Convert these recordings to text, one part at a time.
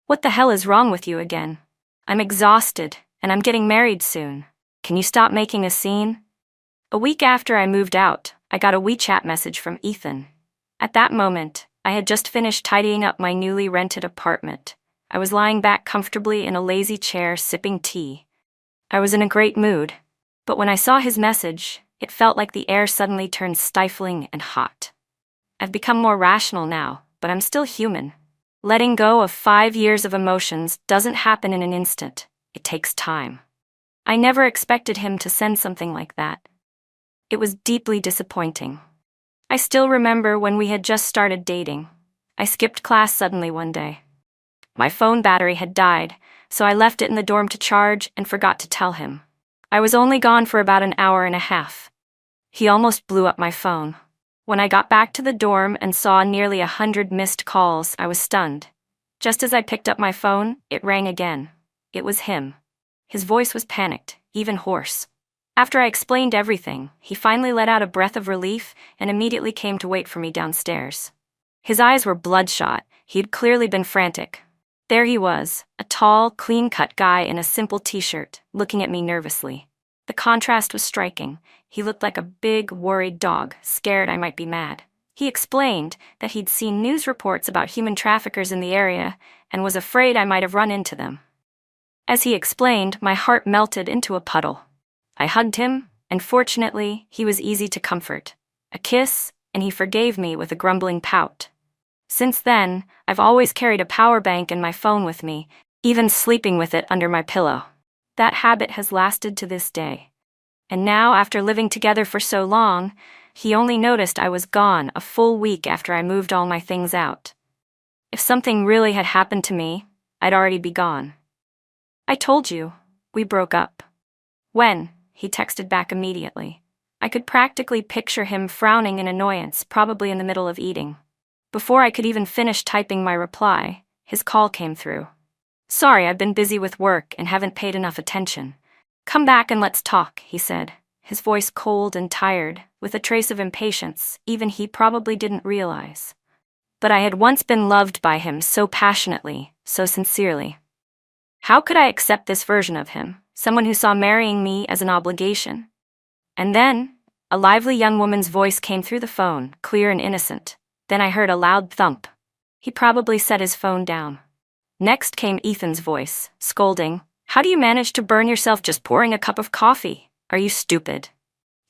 What the hell is wrong with you again? I'm exhausted, and I'm getting married soon. Can you stop making a scene? A week after I moved out, I got a WeChat message from Ethan. At that moment, I had just finished tidying up my newly rented apartment. I was lying back comfortably in a lazy chair sipping tea. I was in a great mood, but when I saw his message, it felt like the air suddenly turned stifling and hot. I've become more rational now, but I'm still human. Letting go of 5 years of emotions doesn't happen in an instant. It takes time. I never expected him to send something like that. It was deeply disappointing. I still remember when we had just started dating. I skipped class suddenly one day. My phone battery had died, so I left it in the dorm to charge and forgot to tell him. I was only gone for about an hour and a half. He almost blew up my phone. When I got back to the dorm and saw nearly 100 missed calls, I was stunned. Just as I picked up my phone, it rang again. It was him. His voice was panicked, even hoarse. After I explained everything, he finally let out a breath of relief and immediately came to wait for me downstairs. His eyes were bloodshot. He had clearly been frantic. There he was, a tall, clean-cut guy in a simple t-shirt, looking at me nervously. The contrast was striking. He looked like a big, worried dog, scared I might be mad. He explained that he'd seen news reports about human traffickers in the area and was afraid I might have run into them. As he explained, my heart melted into a puddle. I hugged him, and fortunately, he was easy to comfort. A kiss, and he forgave me with a grumbling pout. Since then, I've always carried a power bank and my phone with me, even sleeping with it under my pillow. That habit has lasted to this day. And now, after living together for so long, he only noticed I was gone a full week after I moved all my things out. If something really had happened to me, I'd already be gone. I told you, we broke up. When? He texted back immediately. I could practically picture him frowning in annoyance, probably in the middle of eating. Before I could even finish typing my reply, his call came through. Sorry, I've been busy with work and haven't paid enough attention. Come back and let's talk, he said, his voice cold and tired, with a trace of impatience even he probably didn't realize. But I had once been loved by him so passionately, so sincerely. How could I accept this version of him, someone who saw marrying me as an obligation? And then, a lively young woman's voice came through the phone, clear and innocent. Then I heard a loud thump. He probably set his phone down. Next came Ethan's voice, scolding, "How do you manage to burn yourself just pouring a cup of coffee? Are you stupid?"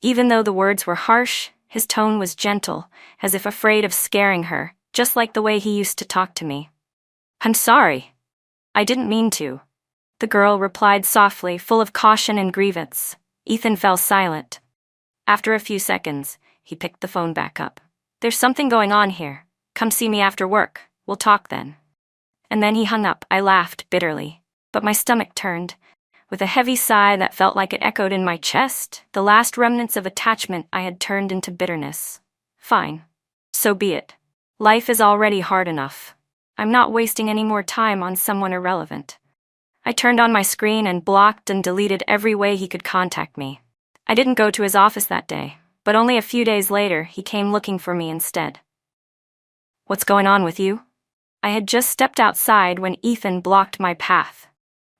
Even though the words were harsh, his tone was gentle, as if afraid of scaring her, just like the way he used to talk to me. "I'm sorry. I didn't mean to," the girl replied softly, full of caution and grievance. Ethan fell silent. After a few seconds, he picked the phone back up. "There's something going on here. Come see me after work. We'll talk then." And then he hung up. I laughed bitterly, but my stomach turned. With a heavy sigh that felt like it echoed in my chest, the last remnants of attachment I had turned into bitterness. Fine. So be it. Life is already hard enough. I'm not wasting any more time on someone irrelevant. I turned on my screen and blocked and deleted every way he could contact me. I didn't go to his office that day, but only a few days later he came looking for me instead. "What's going on with you?" I had just stepped outside when Ethan blocked my path.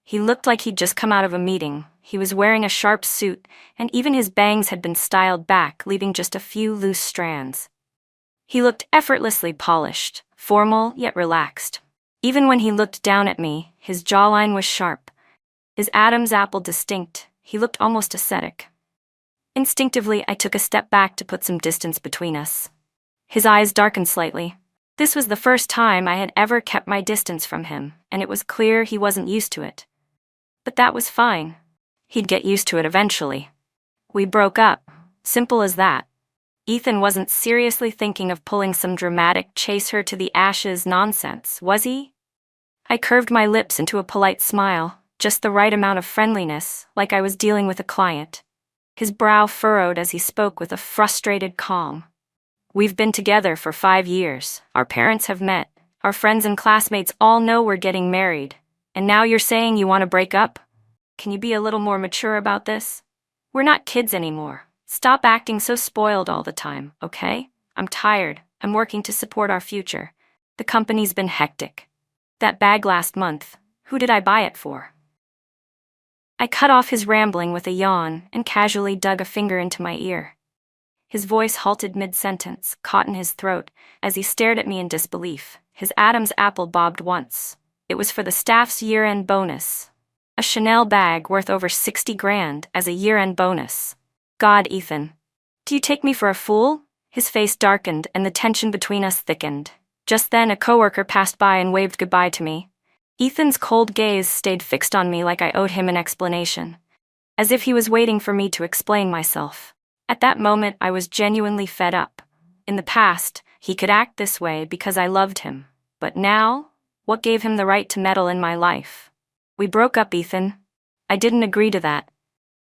He looked like he'd just come out of a meeting. He was wearing a sharp suit, and even his bangs had been styled back, leaving just a few loose strands. He looked effortlessly polished, formal yet relaxed. Even when he looked down at me, his jawline was sharp, his Adam's apple distinct. He looked almost ascetic. Instinctively, I took a step back to put some distance between us. His eyes darkened slightly. This was the first time I had ever kept my distance from him, and it was clear he wasn't used to it. But that was fine. He'd get used to it eventually. We broke up. Simple as that. Ethan wasn't seriously thinking of pulling some dramatic chase her to the ashes nonsense, was he? I curved my lips into a polite smile, just the right amount of friendliness, like I was dealing with a client. His brow furrowed as he spoke with a frustrated calm. "We've been together for 5 years. Our parents have met. Our friends and classmates all know we're getting married. And now you're saying you want to break up? Can you be a little more mature about this? We're not kids anymore. Stop acting so spoiled all the time, okay? I'm tired. I'm working to support our future. The company's been hectic." That bag last month, who did I buy it for? I cut off his rambling with a yawn and casually dug a finger into my ear. His voice halted mid-sentence, caught in his throat, as he stared at me in disbelief. His Adam's apple bobbed once. It was for the staff's year-end bonus. A Chanel bag worth over 60 grand as a year-end bonus. God, Ethan. Do you take me for a fool? His face darkened and the tension between us thickened. Just then a coworker passed by and waved goodbye to me. Ethan's cold gaze stayed fixed on me like I owed him an explanation, as if he was waiting for me to explain myself. At that moment, I was genuinely fed up. In the past, he could act this way because I loved him. But now, what gave him the right to meddle in my life? We broke up, Ethan. I didn't agree to that.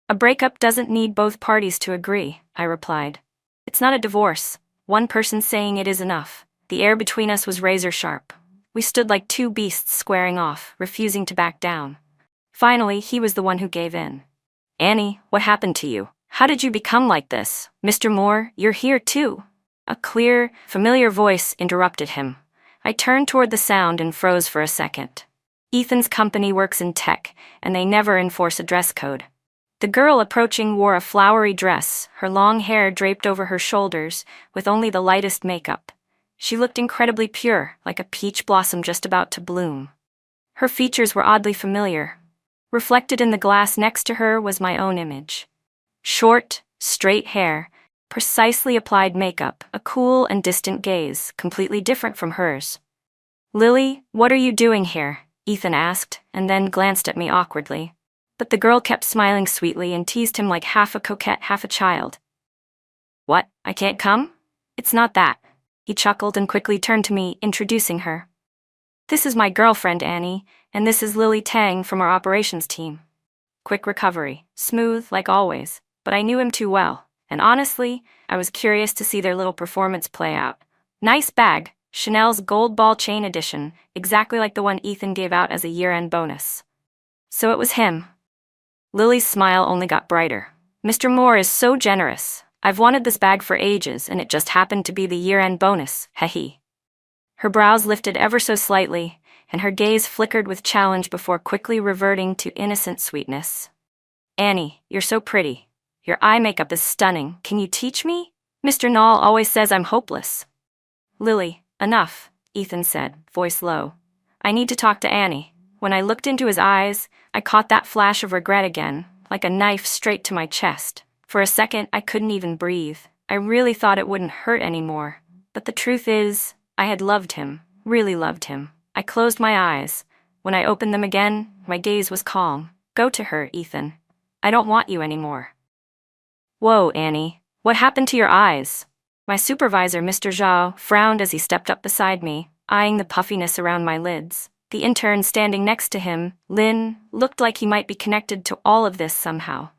A breakup doesn't need both parties to agree, I replied. It's not a divorce. One person saying it is enough. The air between us was razor sharp. We stood like two beasts squaring off, refusing to back down. Finally, he was the one who gave in. Annie, what happened to you? How did you become like this? Mr. Moore, you're here too. A clear, familiar voice interrupted him. I turned toward the sound and froze for a second. Ethan's company works in tech, and they never enforce a dress code. The girl approaching wore a flowery dress, her long hair draped over her shoulders, with only the lightest makeup. She looked incredibly pure, like a peach blossom just about to bloom. Her features were oddly familiar. Reflected in the glass next to her was my own image. Short, straight hair, precisely applied makeup, a cool and distant gaze, completely different from hers. Lily, what are you doing here? Ethan asked, and then glanced at me awkwardly. But the girl kept smiling sweetly and teased him like half a coquette, half a child. What, I can't come? It's not that. He chuckled and quickly turned to me, introducing her. This is my girlfriend, Annie, and this is Lily Tang from our operations team. Quick recovery, smooth like always, but I knew him too well, and honestly, I was curious to see their little performance play out. Nice bag, Chanel's gold ball chain edition, exactly like the one Ethan gave out as a year-end bonus. So it was him. Lily's smile only got brighter. Mr. Moore is so generous. I've wanted this bag for ages, and it just happened to be the year-end bonus, he. Her brows lifted ever so slightly, and her gaze flickered with challenge before quickly reverting to innocent sweetness. Annie, you're so pretty. Your eye makeup is stunning. Can you teach me? Mr. Nall always says I'm hopeless. Lily, enough, Ethan said, voice low. I need to talk to Annie. When I looked into his eyes, I caught that flash of regret again, like a knife straight to my chest. For a second, I couldn't even breathe. I really thought it wouldn't hurt anymore. But the truth is, I had loved him, really loved him. I closed my eyes. When I opened them again, my gaze was calm. Go to her, Ethan. I don't want you anymore. Whoa, Annie. What happened to your eyes? My supervisor, Mr. Zhao, frowned as he stepped up beside me, eyeing the puffiness around my lids. The intern standing next to him, Lin, looked like he might be connected to all of this somehow.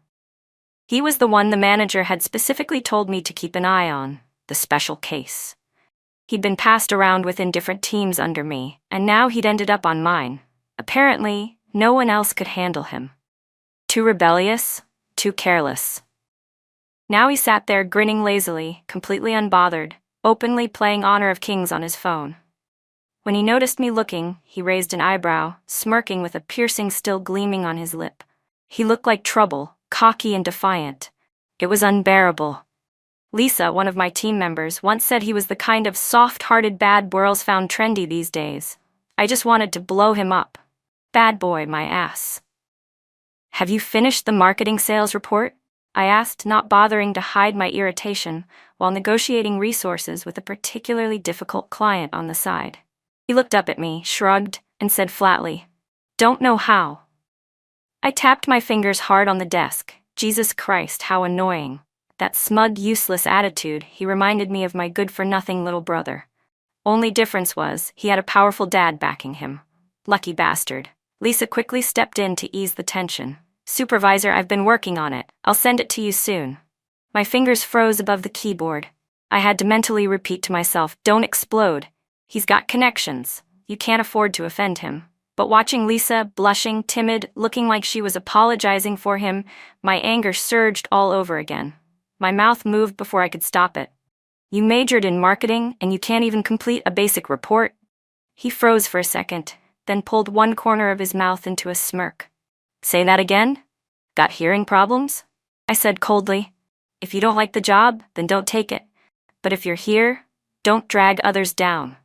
He was the one the manager had specifically told me to keep an eye on, the special case. He'd been passed around within different teams under me, and now he'd ended up on mine. Apparently, no one else could handle him. Too rebellious, too careless. Now he sat there grinning lazily, completely unbothered, openly playing Honor of Kings on his phone. When he noticed me looking, he raised an eyebrow, smirking with a piercing still gleaming on his lip. He looked like trouble, cocky and defiant. It was unbearable. Lisa, one of my team members, once said he was the kind of soft-hearted bad boys found trendy these days. I just wanted to blow him up. Bad boy, my ass. Have you finished the marketing sales report? I asked, not bothering to hide my irritation while negotiating resources with a particularly difficult client on the side. He looked up at me, shrugged, and said flatly, "Don't know how." I tapped my fingers hard on the desk. Jesus Christ, how annoying. That smug, useless attitude, he reminded me of my good-for-nothing little brother. Only difference was, he had a powerful dad backing him. Lucky bastard. Lisa quickly stepped in to ease the tension. Supervisor, I've been working on it. I'll send it to you soon. My fingers froze above the keyboard. I had to mentally repeat to myself, don't explode. He's got connections. You can't afford to offend him. But watching Lisa, blushing, timid, looking like she was apologizing for him, my anger surged all over again. My mouth moved before I could stop it. You majored in marketing, and you can't even complete a basic report? He froze for a second, then pulled one corner of his mouth into a smirk. Say that again? Got hearing problems? I said coldly. If you don't like the job, then don't take it. But if you're here, don't drag others down.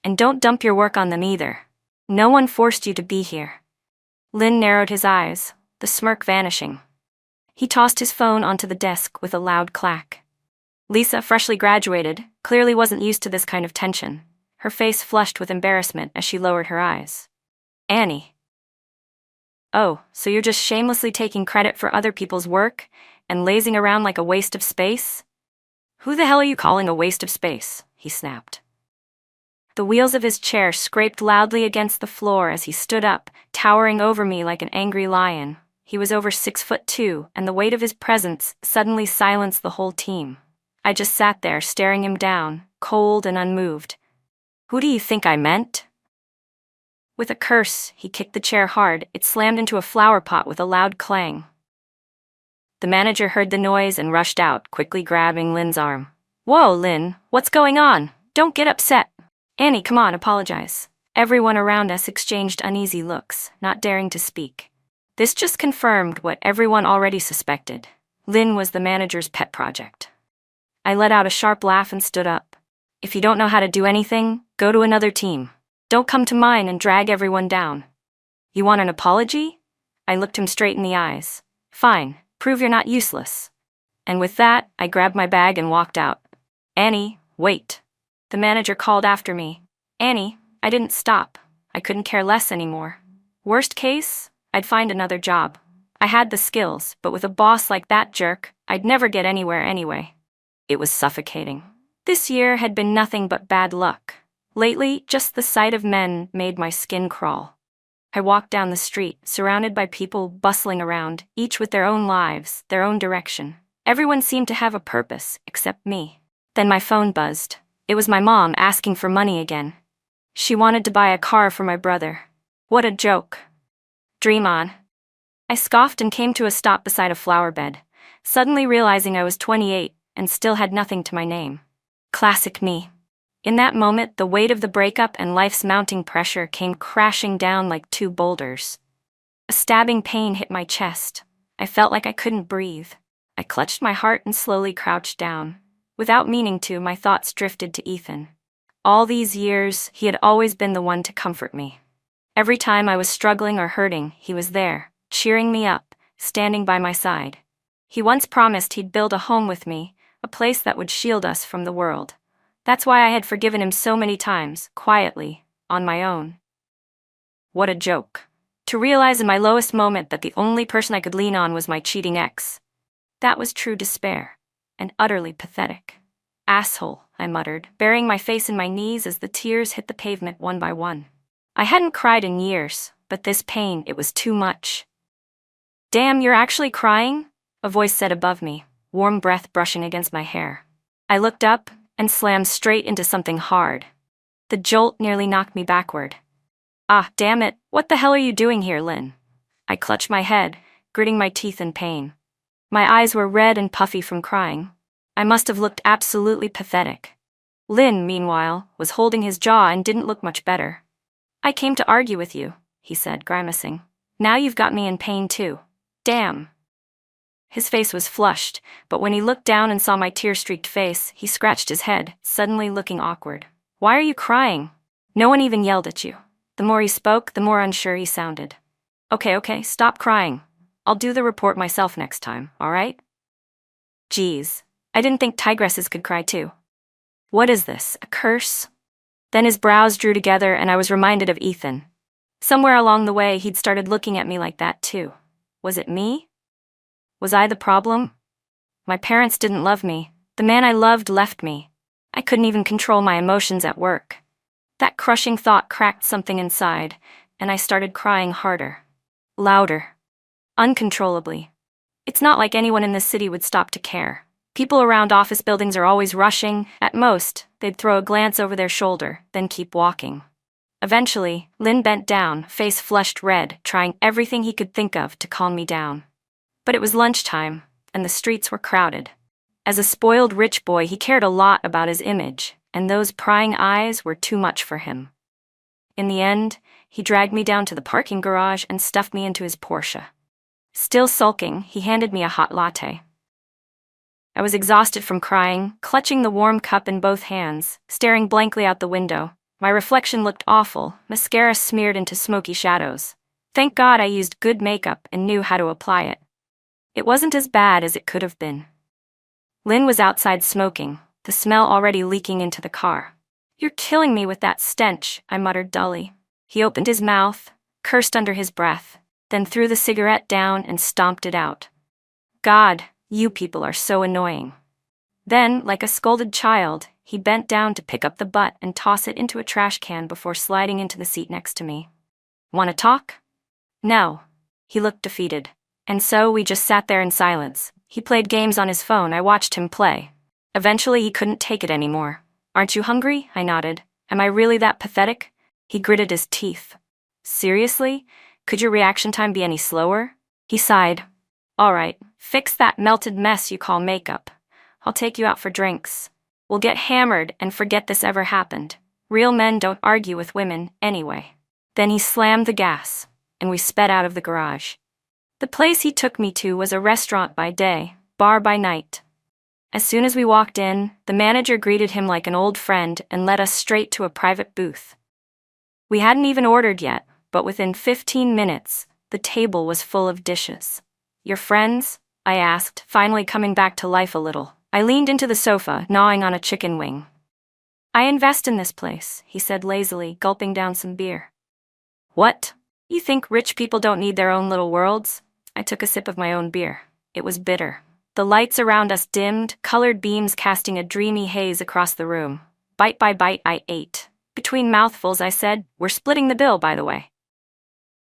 And don't dump your work on them either. No one forced you to be here. Lynn narrowed his eyes, the smirk vanishing. He tossed his phone onto the desk with a loud clack. Lisa, freshly graduated, clearly wasn't used to this kind of tension. Her face flushed with embarrassment as she lowered her eyes. Annie. Oh, so you're just shamelessly taking credit for other people's work and lazing around like a waste of space? Who the hell are you calling a waste of space? He snapped. The wheels of his chair scraped loudly against the floor as he stood up, towering over me like an angry lion. He was over 6'2", and the weight of his presence suddenly silenced the whole team. I just sat there staring him down, cold and unmoved. Who do you think I meant? With a curse, he kicked the chair hard. It slammed into a flower pot with a loud clang. The manager heard the noise and rushed out, quickly grabbing Lynn's arm. Whoa, Lynn, what's going on? Don't get upset. Annie, come on, apologize. Everyone around us exchanged uneasy looks, not daring to speak. This just confirmed what everyone already suspected. Lynn was the manager's pet project. I let out a sharp laugh and stood up. If you don't know how to do anything, go to another team. Don't come to mine and drag everyone down. You want an apology? I looked him straight in the eyes. Fine, prove you're not useless. And with that, I grabbed my bag and walked out. Annie, wait. The manager called after me. Annie, I didn't stop. I couldn't care less anymore. Worst case, I'd find another job. I had the skills, but with a boss like that jerk, I'd never get anywhere anyway. It was suffocating. This year had been nothing but bad luck. Lately, just the sight of men made my skin crawl. I walked down the street, surrounded by people bustling around, each with their own lives, their own direction. Everyone seemed to have a purpose, except me. Then my phone buzzed. It was my mom asking for money again. She wanted to buy a car for my brother. What a joke. Dream on. I scoffed and came to a stop beside a flower bed, suddenly realizing I was 28 and still had nothing to my name. Classic me. In that moment, the weight of the breakup and life's mounting pressure came crashing down like two boulders. A stabbing pain hit my chest. I felt like I couldn't breathe. I clutched my heart and slowly crouched down. Without meaning to, my thoughts drifted to Ethan. All these years, he had always been the one to comfort me. Every time I was struggling or hurting, he was there, cheering me up, standing by my side. He once promised he'd build a home with me, a place that would shield us from the world. That's why I had forgiven him so many times, quietly, on my own. What a joke. To realize in my lowest moment that the only person I could lean on was my cheating ex. That was true despair, and utterly pathetic. Asshole, I muttered, burying my face in my knees as the tears hit the pavement one by one. I hadn't cried in years, but this pain, it was too much. Damn, you're actually crying? A voice said above me, warm breath brushing against my hair. I looked up and slammed straight into something hard. The jolt nearly knocked me backward. Ah, damn it, what the hell are you doing here, Lynn? I clutched my head, gritting my teeth in pain. My eyes were red and puffy from crying. I must have looked absolutely pathetic. Lynn, meanwhile, was holding his jaw and didn't look much better. I came to argue with you, he said, grimacing. Now you've got me in pain too. Damn. His face was flushed, but when he looked down and saw my tear-streaked face, he scratched his head, suddenly looking awkward. Why are you crying? No one even yelled at you. The more he spoke, the more unsure he sounded. Okay, stop crying. I'll do the report myself next time, all right? Geez, I didn't think tigresses could cry too. What is this, a curse? Then his brows drew together and I was reminded of Ethan. Somewhere along the way, he'd started looking at me like that too. Was it me? Was I the problem? My parents didn't love me. The man I loved left me. I couldn't even control my emotions at work. That crushing thought cracked something inside, and I started crying harder. Louder. Uncontrollably. It's not like anyone in this city would stop to care. People around office buildings are always rushing. At most, they'd throw a glance over their shoulder, then keep walking. Eventually, Lynn bent down, face flushed red, trying everything he could think of to calm me down. But it was lunchtime, and the streets were crowded. As a spoiled rich boy, he cared a lot about his image, and those prying eyes were too much for him. In the end, he dragged me down to the parking garage and stuffed me into his Porsche. Still sulking, he handed me a hot latte. I was exhausted from crying, clutching the warm cup in both hands, staring blankly out the window. My reflection looked awful, mascara smeared into smoky shadows. Thank God I used good makeup and knew how to apply it. It wasn't as bad as it could have been. Lynn was outside smoking, the smell already leaking into the car. "You're killing me with that stench," I muttered dully. He opened his mouth, cursed under his breath, then threw the cigarette down and stomped it out. "God, you people are so annoying." Then, like a scolded child, he bent down to pick up the butt and toss it into a trash can before sliding into the seat next to me. "Want to talk?" "No." He looked defeated. And so we just sat there in silence. He played games on his phone. I watched him play. Eventually he couldn't take it anymore. "Aren't you hungry?" I nodded. "Am I really that pathetic?" He gritted his teeth. "Seriously? Could your reaction time be any slower?" He sighed. "All right, fix that melted mess you call makeup. I'll take you out for drinks. We'll get hammered and forget this ever happened. Real men don't argue with women anyway." Then he slammed the gas, and we sped out of the garage. The place he took me to was a restaurant by day, bar by night. As soon as we walked in, the manager greeted him like an old friend and led us straight to a private booth. We hadn't even ordered yet, but within 15 minutes, the table was full of dishes. "Your friends?" I asked, finally coming back to life a little. I leaned into the sofa, gnawing on a chicken wing. "I invest in this place," he said lazily, gulping down some beer. "What? You think rich people don't need their own little worlds?" I took a sip of my own beer. It was bitter. The lights around us dimmed, colored beams casting a dreamy haze across the room. Bite by bite, I ate. Between mouthfuls, I said, "We're splitting the bill, by the way."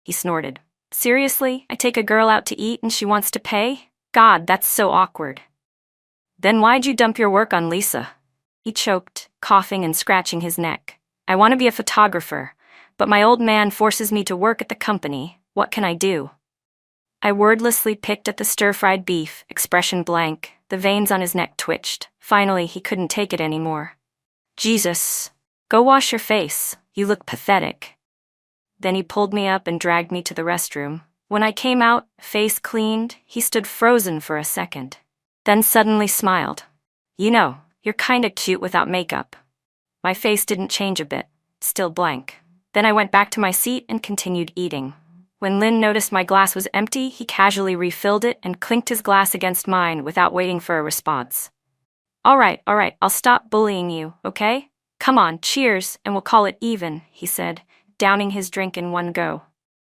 He snorted. "Seriously? I take a girl out to eat and she wants to pay? God, that's so awkward." "Then why'd you dump your work on Lisa?" He choked, coughing and scratching his neck. "I want to be a photographer, but my old man forces me to work at the company. What can I do?" I wordlessly picked at the stir-fried beef, expression blank. The veins on his neck twitched. Finally, he couldn't take it anymore. "Jesus. Go wash your face. You look pathetic." Then he pulled me up and dragged me to the restroom. When I came out, face cleaned, he stood frozen for a second. Then suddenly smiled. "You know, you're kinda cute without makeup." My face didn't change a bit, still blank. Then I went back to my seat and continued eating. When Lynn noticed my glass was empty, he casually refilled it and clinked his glass against mine without waiting for a response. All right, I'll stop bullying you, okay? Come on, cheers, and we'll call it even," he said, downing his drink in one go.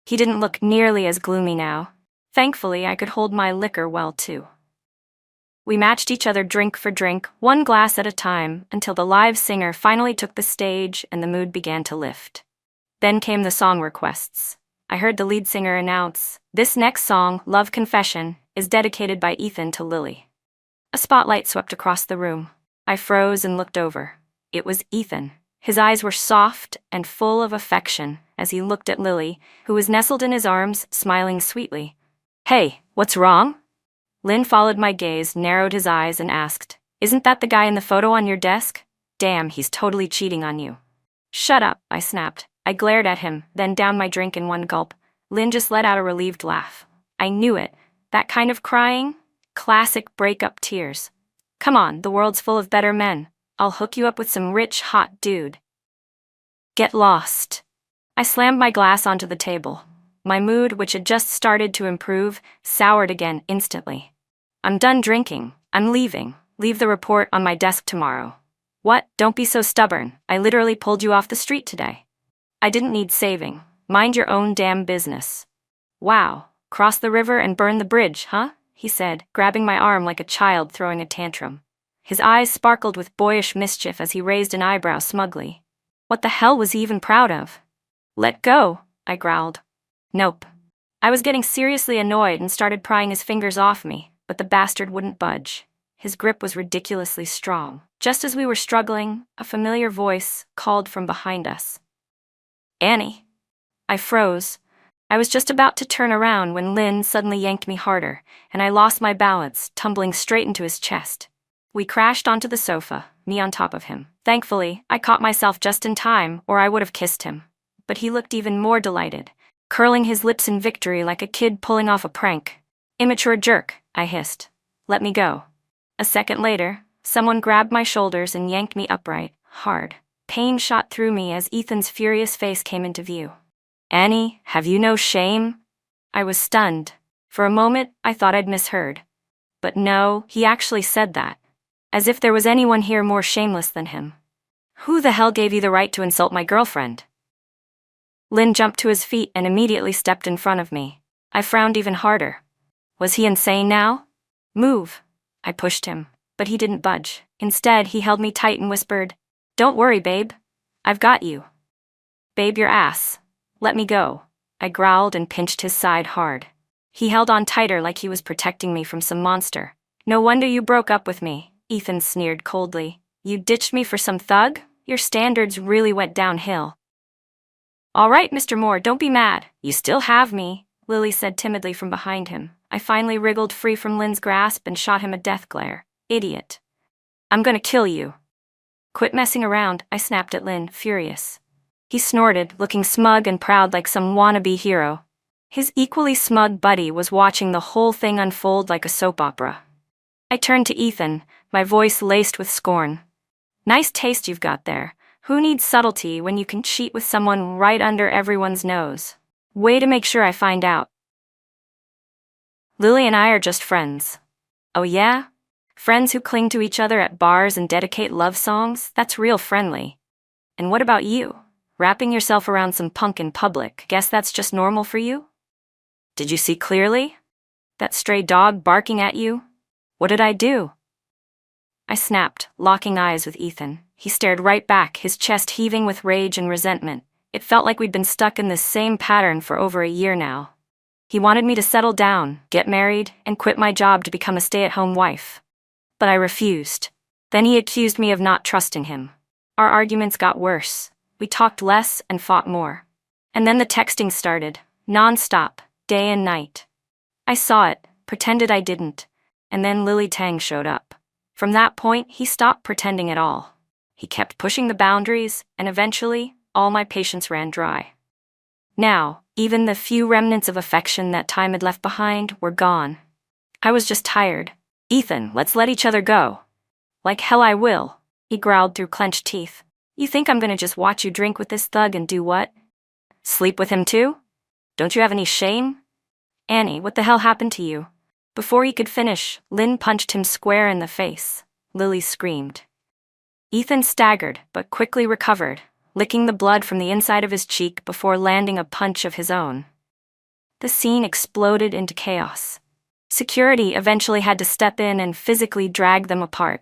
He didn't look nearly as gloomy now. Thankfully, I could hold my liquor well, too. We matched each other drink for drink, one glass at a time, until the live singer finally took the stage and the mood began to lift. Then came the song requests. I heard the lead singer announce, "This next song, Love Confession, is dedicated by Ethan to Lily." A spotlight swept across the room. I froze and looked over. It was Ethan. His eyes were soft and full of affection as he looked at Lily, who was nestled in his arms, smiling sweetly. "Hey, what's wrong?" Lynn followed my gaze, narrowed his eyes, and asked, "Isn't that the guy in the photo on your desk? Damn, he's totally cheating on you." "Shut up," I snapped. I glared at him, then downed my drink in one gulp. Lynn just let out a relieved laugh. I knew it. That kind of crying? Classic breakup tears. "Come on, the world's full of better men. I'll hook you up with some rich, hot dude." Get lost. I slammed my glass onto the table. My mood, which had just started to improve, soured again instantly. "I'm done drinking. I'm leaving. Leave the report on my desk tomorrow." "What? Don't be so stubborn. I literally pulled you off the street today." "I didn't need saving. Mind your own damn business." "Wow, cross the river and burn the bridge, huh?" he said, grabbing my arm like a child throwing a tantrum. His eyes sparkled with boyish mischief as he raised an eyebrow smugly. What the hell was he even proud of? "Let go," I growled. "Nope." I was getting seriously annoyed and started prying his fingers off me, but the bastard wouldn't budge. His grip was ridiculously strong. Just as we were struggling, a familiar voice called from behind us. "Annie." I froze. I was just about to turn around when Lynn suddenly yanked me harder, and I lost my balance, tumbling straight into his chest. We crashed onto the sofa, me on top of him. Thankfully, I caught myself just in time, or I would have kissed him. but he looked even more delighted, curling his lips in victory like a kid pulling off a prank. "Immature jerk," I hissed. "Let me go." A second later, someone grabbed my shoulders and yanked me upright, hard. Pain shot through me as Ethan's furious face came into view. "Annie, have you no shame?" I was stunned. For a moment, I thought I'd misheard. But no, he actually said that. As if there was anyone here more shameless than him. "Who the hell gave you the right to insult my girlfriend?" Lynn jumped to his feet and immediately stepped in front of me. I frowned even harder. Was he insane now? "Move." I pushed him, but he didn't budge. Instead, he held me tight and whispered, "Don't worry, babe. I've got you." "Babe, your ass. Let me go." I growled and pinched his side hard. He held on tighter like he was protecting me from some monster. "No wonder you broke up with me," Ethan sneered coldly. "You ditched me for some thug? Your standards really went downhill." "All right, Mr. Moore, don't be mad. You still have me," Lily said timidly from behind him. I finally wriggled free from Lynn's grasp and shot him a death glare. "Idiot. I'm gonna kill you." "Quit messing around," I snapped at Lynn, furious. He snorted, looking smug and proud like some wannabe hero. His equally smug buddy was watching the whole thing unfold like a soap opera. I turned to Ethan, my voice laced with scorn. "Nice taste you've got there. Who needs subtlety when you can cheat with someone right under everyone's nose? Way to make sure I find out." "Lily and I are just friends." "Oh yeah? Friends who cling to each other at bars and dedicate love songs? That's real friendly. And what about you? Wrapping yourself around some punk in public? Guess that's just normal for you?" "Did you see clearly? That stray dog barking at you? What did I do?" I snapped, locking eyes with Ethan. He stared right back, his chest heaving with rage and resentment. It felt like we'd been stuck in this same pattern for over a year now. He wanted me to settle down, get married, and quit my job to become a stay-at-home wife. But I refused. Then he accused me of not trusting him. Our arguments got worse. We talked less and fought more. And then the texting started, non-stop, day and night. I saw it, pretended I didn't, and then Lily Tang showed up. From that point, he stopped pretending at all. He kept pushing the boundaries, and eventually, all my patience ran dry. Now, even the few remnants of affection that time had left behind were gone. I was just tired. "Ethan, let's let each other go." "Like hell I will," he growled through clenched teeth. "You think I'm gonna just watch you drink with this thug and do what? Sleep with him too? Don't you have any shame? Annie, what the hell happened to you?" Before he could finish, Lynn punched him square in the face. Lily screamed. Ethan staggered, but quickly recovered, licking the blood from the inside of his cheek before landing a punch of his own. The scene exploded into chaos. Security eventually had to step in and physically drag them apart.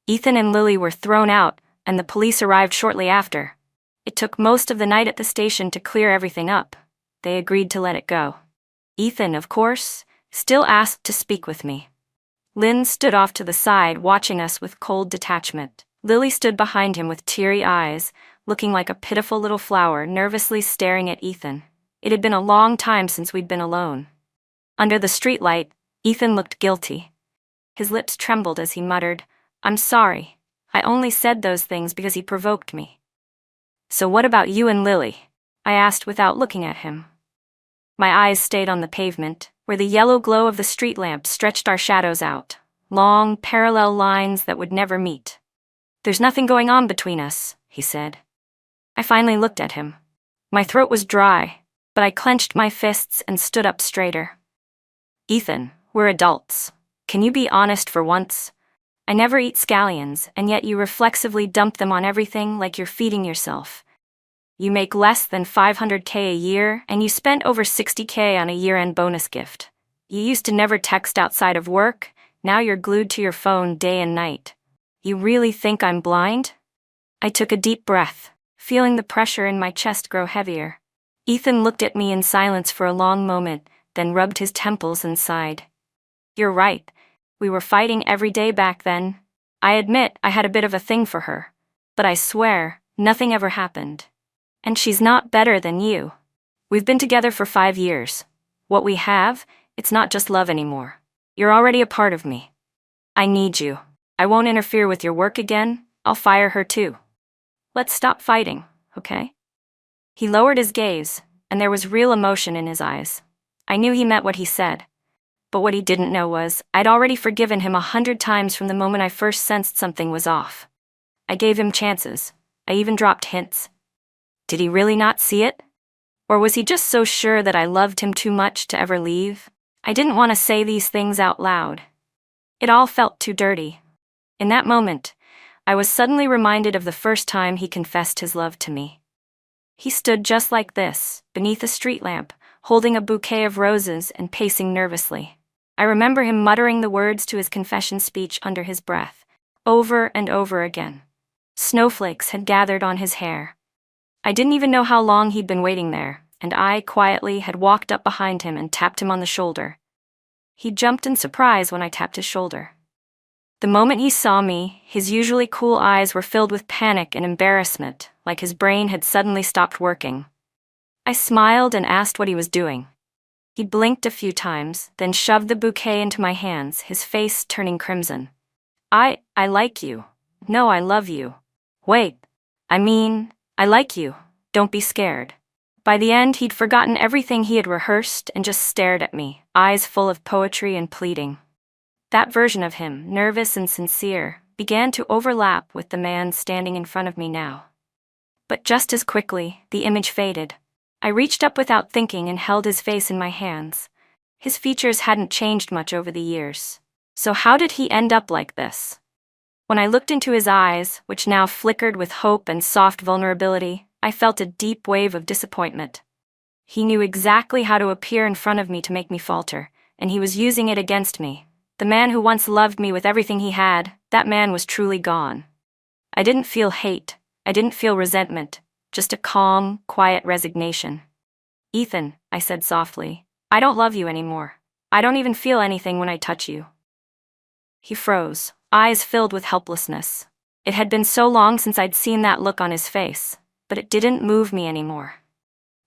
Ethan and Lily were thrown out, and the police arrived shortly after. It took most of the night at the station to clear everything up. They agreed to let it go. Ethan, of course, still asked to speak with me. Lynn stood off to the side, watching us with cold detachment. Lily stood behind him with teary eyes, looking like a pitiful little flower, nervously staring at Ethan. It had been a long time since we'd been alone. Under the streetlight, Ethan looked guilty. His lips trembled as he muttered, "I'm sorry. I only said those things because he provoked me." "So what about you and Lily?" I asked without looking at him. My eyes stayed on the pavement, where the yellow glow of the street lamp stretched our shadows out, long, parallel lines that would never meet. "There's nothing going on between us," he said. I finally looked at him. My throat was dry, but I clenched my fists and stood up straighter. "Ethan, we're adults. Can you be honest for once? I never eat scallions, and yet you reflexively dump them on everything like you're feeding yourself. You make less than $500K a year, and you spent over $60K on a year-end bonus gift. You used to never text outside of work, now you're glued to your phone day and night. You really think I'm blind?" I took a deep breath, feeling the pressure in my chest grow heavier. Ethan looked at me in silence for a long moment, then rubbed his temples and sighed. "You're right. We were fighting every day back then. I admit I had a bit of a thing for her, but I swear, nothing ever happened. And she's not better than you. We've been together for 5 years. What we have, it's not just love anymore. You're already a part of me. I need you. I won't interfere with your work again. I'll fire her too. Let's stop fighting, okay?" He lowered his gaze, and there was real emotion in his eyes. I knew he meant what he said. But what he didn't know was, I'd already forgiven him 100 times from the moment I first sensed something was off. I gave him chances. I even dropped hints. Did he really not see it? Or was he just so sure that I loved him too much to ever leave? I didn't want to say these things out loud. It all felt too dirty. In that moment, I was suddenly reminded of the first time he confessed his love to me. He stood just like this, beneath a street lamp, holding a bouquet of roses and pacing nervously. I remember him muttering the words to his confession speech under his breath, over and over again. Snowflakes had gathered on his hair. I didn't even know how long he'd been waiting there, and I, quietly, had walked up behind him and tapped him on the shoulder. He jumped in surprise when I tapped his shoulder. The moment he saw me, his usually cool eyes were filled with panic and embarrassment, like his brain had suddenly stopped working. I smiled and asked what he was doing. He blinked a few times, then shoved the bouquet into my hands, his face turning crimson. I like you. No, I love you. Wait, I like you. Don't be scared. By the end, he'd forgotten everything he had rehearsed and just stared at me, eyes full of poetry and pleading. That version of him, nervous and sincere, began to overlap with the man standing in front of me now. But just as quickly, the image faded. I reached up without thinking and held his face in my hands. His features hadn't changed much over the years. So how did he end up like this? When I looked into his eyes, which now flickered with hope and soft vulnerability, I felt a deep wave of disappointment. He knew exactly how to appear in front of me to make me falter, and he was using it against me. The man who once loved me with everything he had, that man was truly gone. I didn't feel hate. I didn't feel resentment. Just a calm, quiet resignation. Ethan, I said softly, I don't love you anymore. I don't even feel anything when I touch you. He froze, eyes filled with helplessness. It had been so long since I'd seen that look on his face, but it didn't move me anymore.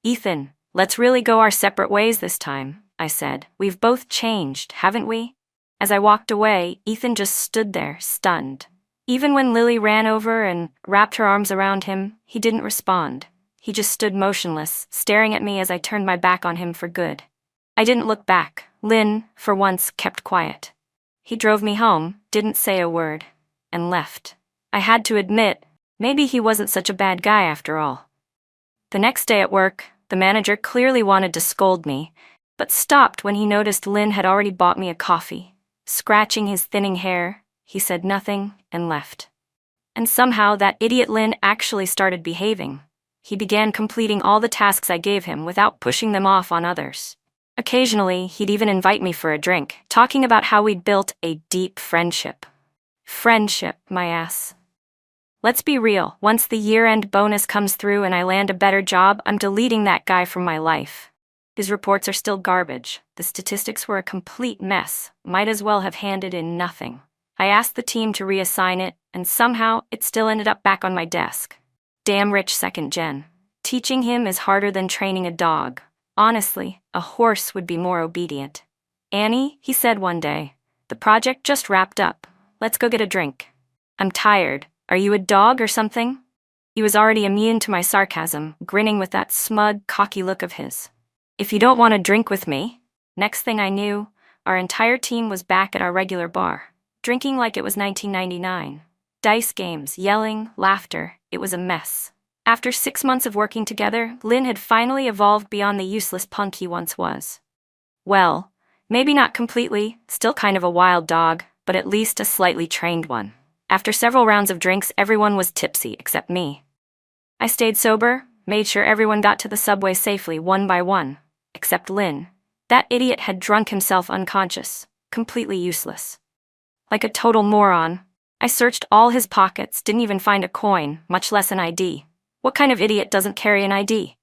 Ethan, let's really go our separate ways this time, I said. We've both changed, haven't we? As I walked away, Ethan just stood there, stunned. Even when Lily ran over and wrapped her arms around him, he didn't respond. He just stood motionless, staring at me as I turned my back on him for good. I didn't look back. Lynn, for once, kept quiet. He drove me home, didn't say a word, and left. I had to admit, maybe he wasn't such a bad guy after all. The next day at work, the manager clearly wanted to scold me, but stopped when he noticed Lynn had already bought me a coffee. Scratching his thinning hair, he said nothing and left. And somehow that idiot Lynn actually started behaving. He began completing all the tasks I gave him without pushing them off on others. Occasionally, he'd even invite me for a drink, talking about how we'd built a deep friendship. Friendship, my ass. Let's be real, once the year-end bonus comes through and I land a better job, I'm deleting that guy from my life. His reports are still garbage. The statistics were a complete mess. Might as well have handed in nothing. I asked the team to reassign it, and somehow it still ended up back on my desk. Damn rich second gen. Teaching him is harder than training a dog. Honestly, a horse would be more obedient. Annie, he said one day, the project just wrapped up. Let's go get a drink. I'm tired. Are you a dog or something? He was already immune to my sarcasm, grinning with that smug, cocky look of his. If you don't want to drink with me. Next thing I knew, our entire team was back at our regular bar, drinking like it was 1999. Dice games, yelling, laughter, it was a mess. After 6 months of working together, Lynn had finally evolved beyond the useless punk he once was. Well, maybe not completely, still kind of a wild dog, but at least a slightly trained one. After several rounds of drinks, everyone was tipsy except me. I stayed sober, made sure everyone got to the subway safely one by one, except Lynn. That idiot had drunk himself unconscious, completely useless. Like a total moron, I searched all his pockets, didn't even find a coin, much less an ID. What kind of idiot doesn't carry an ID?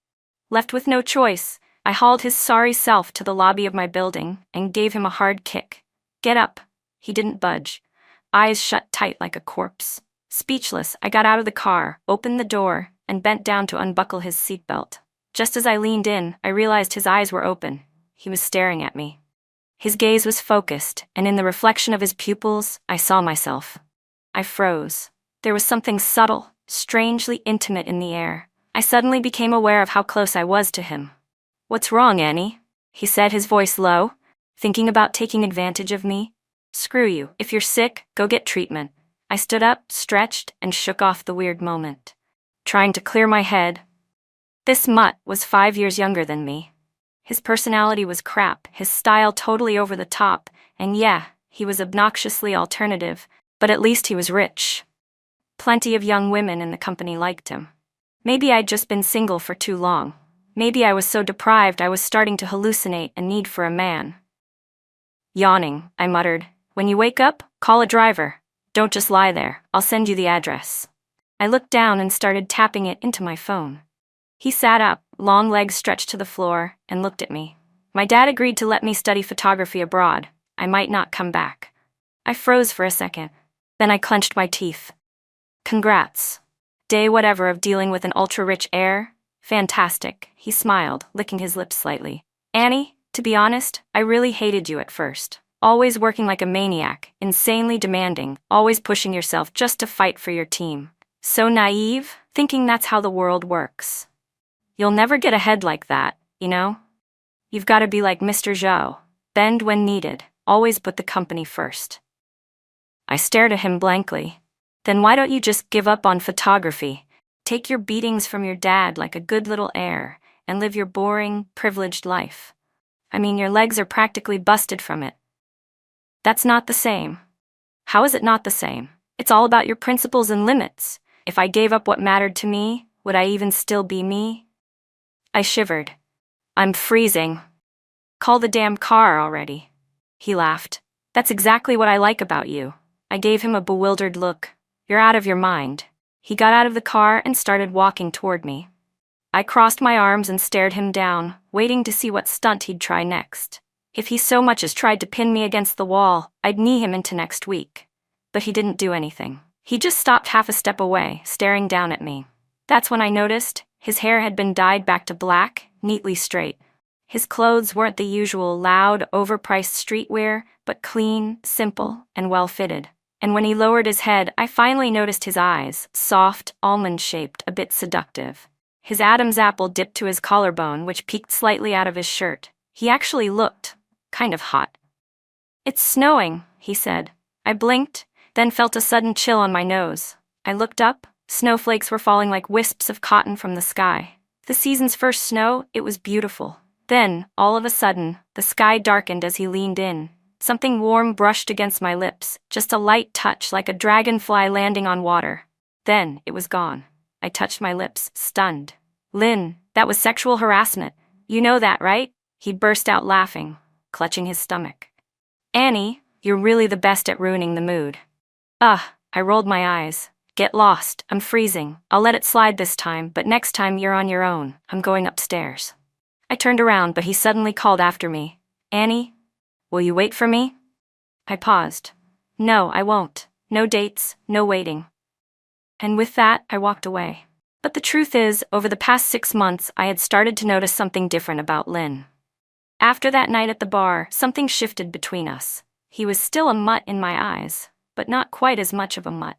Left with no choice, I hauled his sorry self to the lobby of my building and gave him a hard kick. Get up. He didn't budge. Eyes shut tight like a corpse. Speechless, I got out of the car, opened the door, and bent down to unbuckle his seatbelt. Just as I leaned in, I realized his eyes were open. He was staring at me. His gaze was focused, and in the reflection of his pupils, I saw myself. I froze. There was something subtle, strangely intimate in the air, I suddenly became aware of how close I was to him. "What's wrong, Annie?" he said, his voice low. "Thinking about taking advantage of me?" "Screw you. If you're sick, go get treatment." I stood up, stretched, and shook off the weird moment, trying to clear my head. This mutt was 5 years younger than me. His personality was crap, his style totally over the top, and yeah, he was obnoxiously alternative, but at least he was rich. Plenty of young women in the company liked him. Maybe I'd just been single for too long. Maybe I was so deprived I was starting to hallucinate a need for a man. Yawning, I muttered, "When you wake up, call a driver. Don't just lie there, I'll send you the address." I looked down and started tapping it into my phone. He sat up, long legs stretched to the floor, and looked at me. "My dad agreed to let me study photography abroad. I might not come back." I froze for a second. Then I clenched my teeth. "Congrats. Day whatever of dealing with an ultra-rich heir? Fantastic," he smiled, licking his lips slightly. "Annie, to be honest, I really hated you at first. Always working like a maniac, insanely demanding, always pushing yourself just to fight for your team. So naive, thinking that's how the world works. You'll never get ahead like that, you know? You've got to be like Mr. Zhao. Bend when needed, always put the company first." I stared at him blankly. "Then why don't you just give up on photography? Take your beatings from your dad like a good little heir, and live your boring, privileged life. I mean, your legs are practically busted from it." "That's not the same." "How is it not the same? It's all about your principles and limits. If I gave up what mattered to me, would I even still be me?" I shivered. "I'm freezing." "Call the damn car already." He laughed. "That's exactly what I like about you." I gave him a bewildered look. "You're out of your mind." He got out of the car and started walking toward me. I crossed my arms and stared him down, waiting to see what stunt he'd try next. If he so much as tried to pin me against the wall, I'd knee him into next week. But he didn't do anything. He just stopped half a step away, staring down at me. That's when I noticed his hair had been dyed back to black, neatly straight. His clothes weren't the usual loud, overpriced streetwear, but clean, simple, and well-fitted. And when he lowered his head, I finally noticed his eyes, soft, almond-shaped, a bit seductive. His Adam's apple dipped to his collarbone, which peeked slightly out of his shirt. He actually looked kind of hot. "It's snowing," he said. I blinked, then felt a sudden chill on my nose. I looked up. Snowflakes were falling like wisps of cotton from the sky. The season's first snow, it was beautiful. Then, all of a sudden, the sky darkened as he leaned in. Something warm brushed against my lips, just a light touch like a dragonfly landing on water. Then, it was gone. I touched my lips, stunned. "Lynn, that was sexual harassment. You know that, right?" He burst out laughing, clutching his stomach. "Annie, you're really the best at ruining the mood." "Ugh," I rolled my eyes. "Get lost, I'm freezing. I'll let it slide this time, but next time you're on your own. I'm going upstairs." I turned around, but he suddenly called after me. "Annie, will you wait for me?" I paused. "No, I won't. No dates, no waiting." And with that, I walked away. But the truth is, over the past 6 months, I had started to notice something different about Lynn. After that night at the bar, something shifted between us. He was still a mutt in my eyes, but not quite as much of a mutt.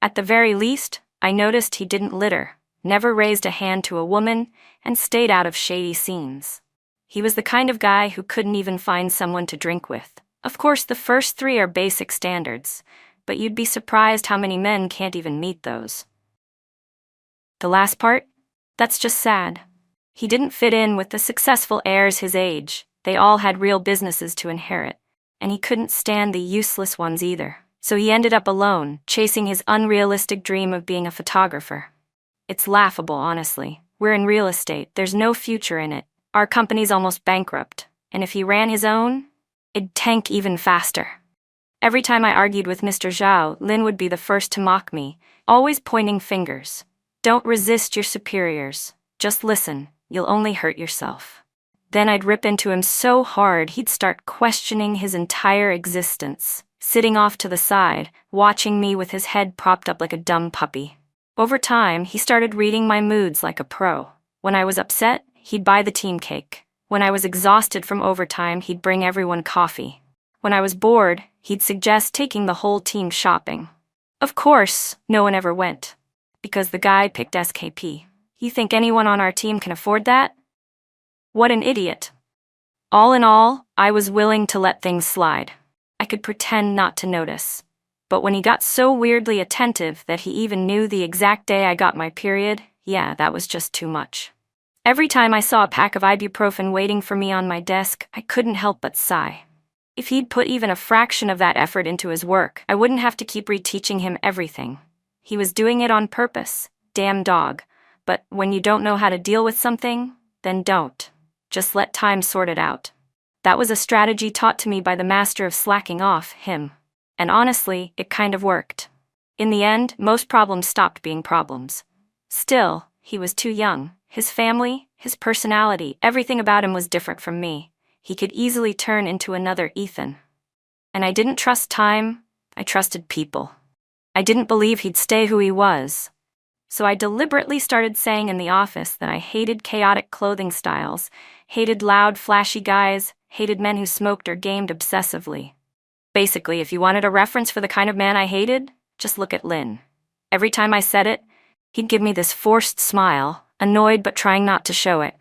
At the very least, I noticed he didn't litter, never raised a hand to a woman, and stayed out of shady scenes. He was the kind of guy who couldn't even find someone to drink with. Of course, the first 3 are basic standards, but you'd be surprised how many men can't even meet those. The last part? That's just sad. He didn't fit in with the successful heirs his age. They all had real businesses to inherit, and he couldn't stand the useless ones either. So he ended up alone, chasing his unrealistic dream of being a photographer. It's laughable, honestly. We're in real estate, there's no future in it. Our company's almost bankrupt, and if he ran his own, it'd tank even faster. Every time I argued with Mr. Zhao, Lin would be the first to mock me, always pointing fingers. "Don't resist your superiors. Just listen, you'll only hurt yourself." Then I'd rip into him so hard he'd start questioning his entire existence, sitting off to the side, watching me with his head propped up like a dumb puppy. Over time, he started reading my moods like a pro. When I was upset, he'd buy the team cake. When I was exhausted from overtime, he'd bring everyone coffee. When I was bored, he'd suggest taking the whole team shopping. Of course, no one ever went, because the guy picked SKP. You think anyone on our team can afford that? What an idiot. All in all, I was willing to let things slide. I could pretend not to notice. But when he got so weirdly attentive that he even knew the exact day I got my period, yeah, that was just too much. Every time I saw a pack of ibuprofen waiting for me on my desk, I couldn't help but sigh. If he'd put even a fraction of that effort into his work, I wouldn't have to keep reteaching him everything. He was doing it on purpose. Damn dog. But when you don't know how to deal with something, then don't. Just let time sort it out. That was a strategy taught to me by the master of slacking off, him. And honestly, it kind of worked. In the end, most problems stopped being problems. Still, he was too young. His family, his personality, everything about him was different from me. He could easily turn into another Ethan. And I didn't trust time, I trusted people. I didn't believe he'd stay who he was. So I deliberately started saying in the office that I hated chaotic clothing styles, hated loud, flashy guys, hated men who smoked or gamed obsessively. Basically, if you wanted a reference for the kind of man I hated, just look at Lynn. Every time I said it, he'd give me this forced smile, annoyed but trying not to show it.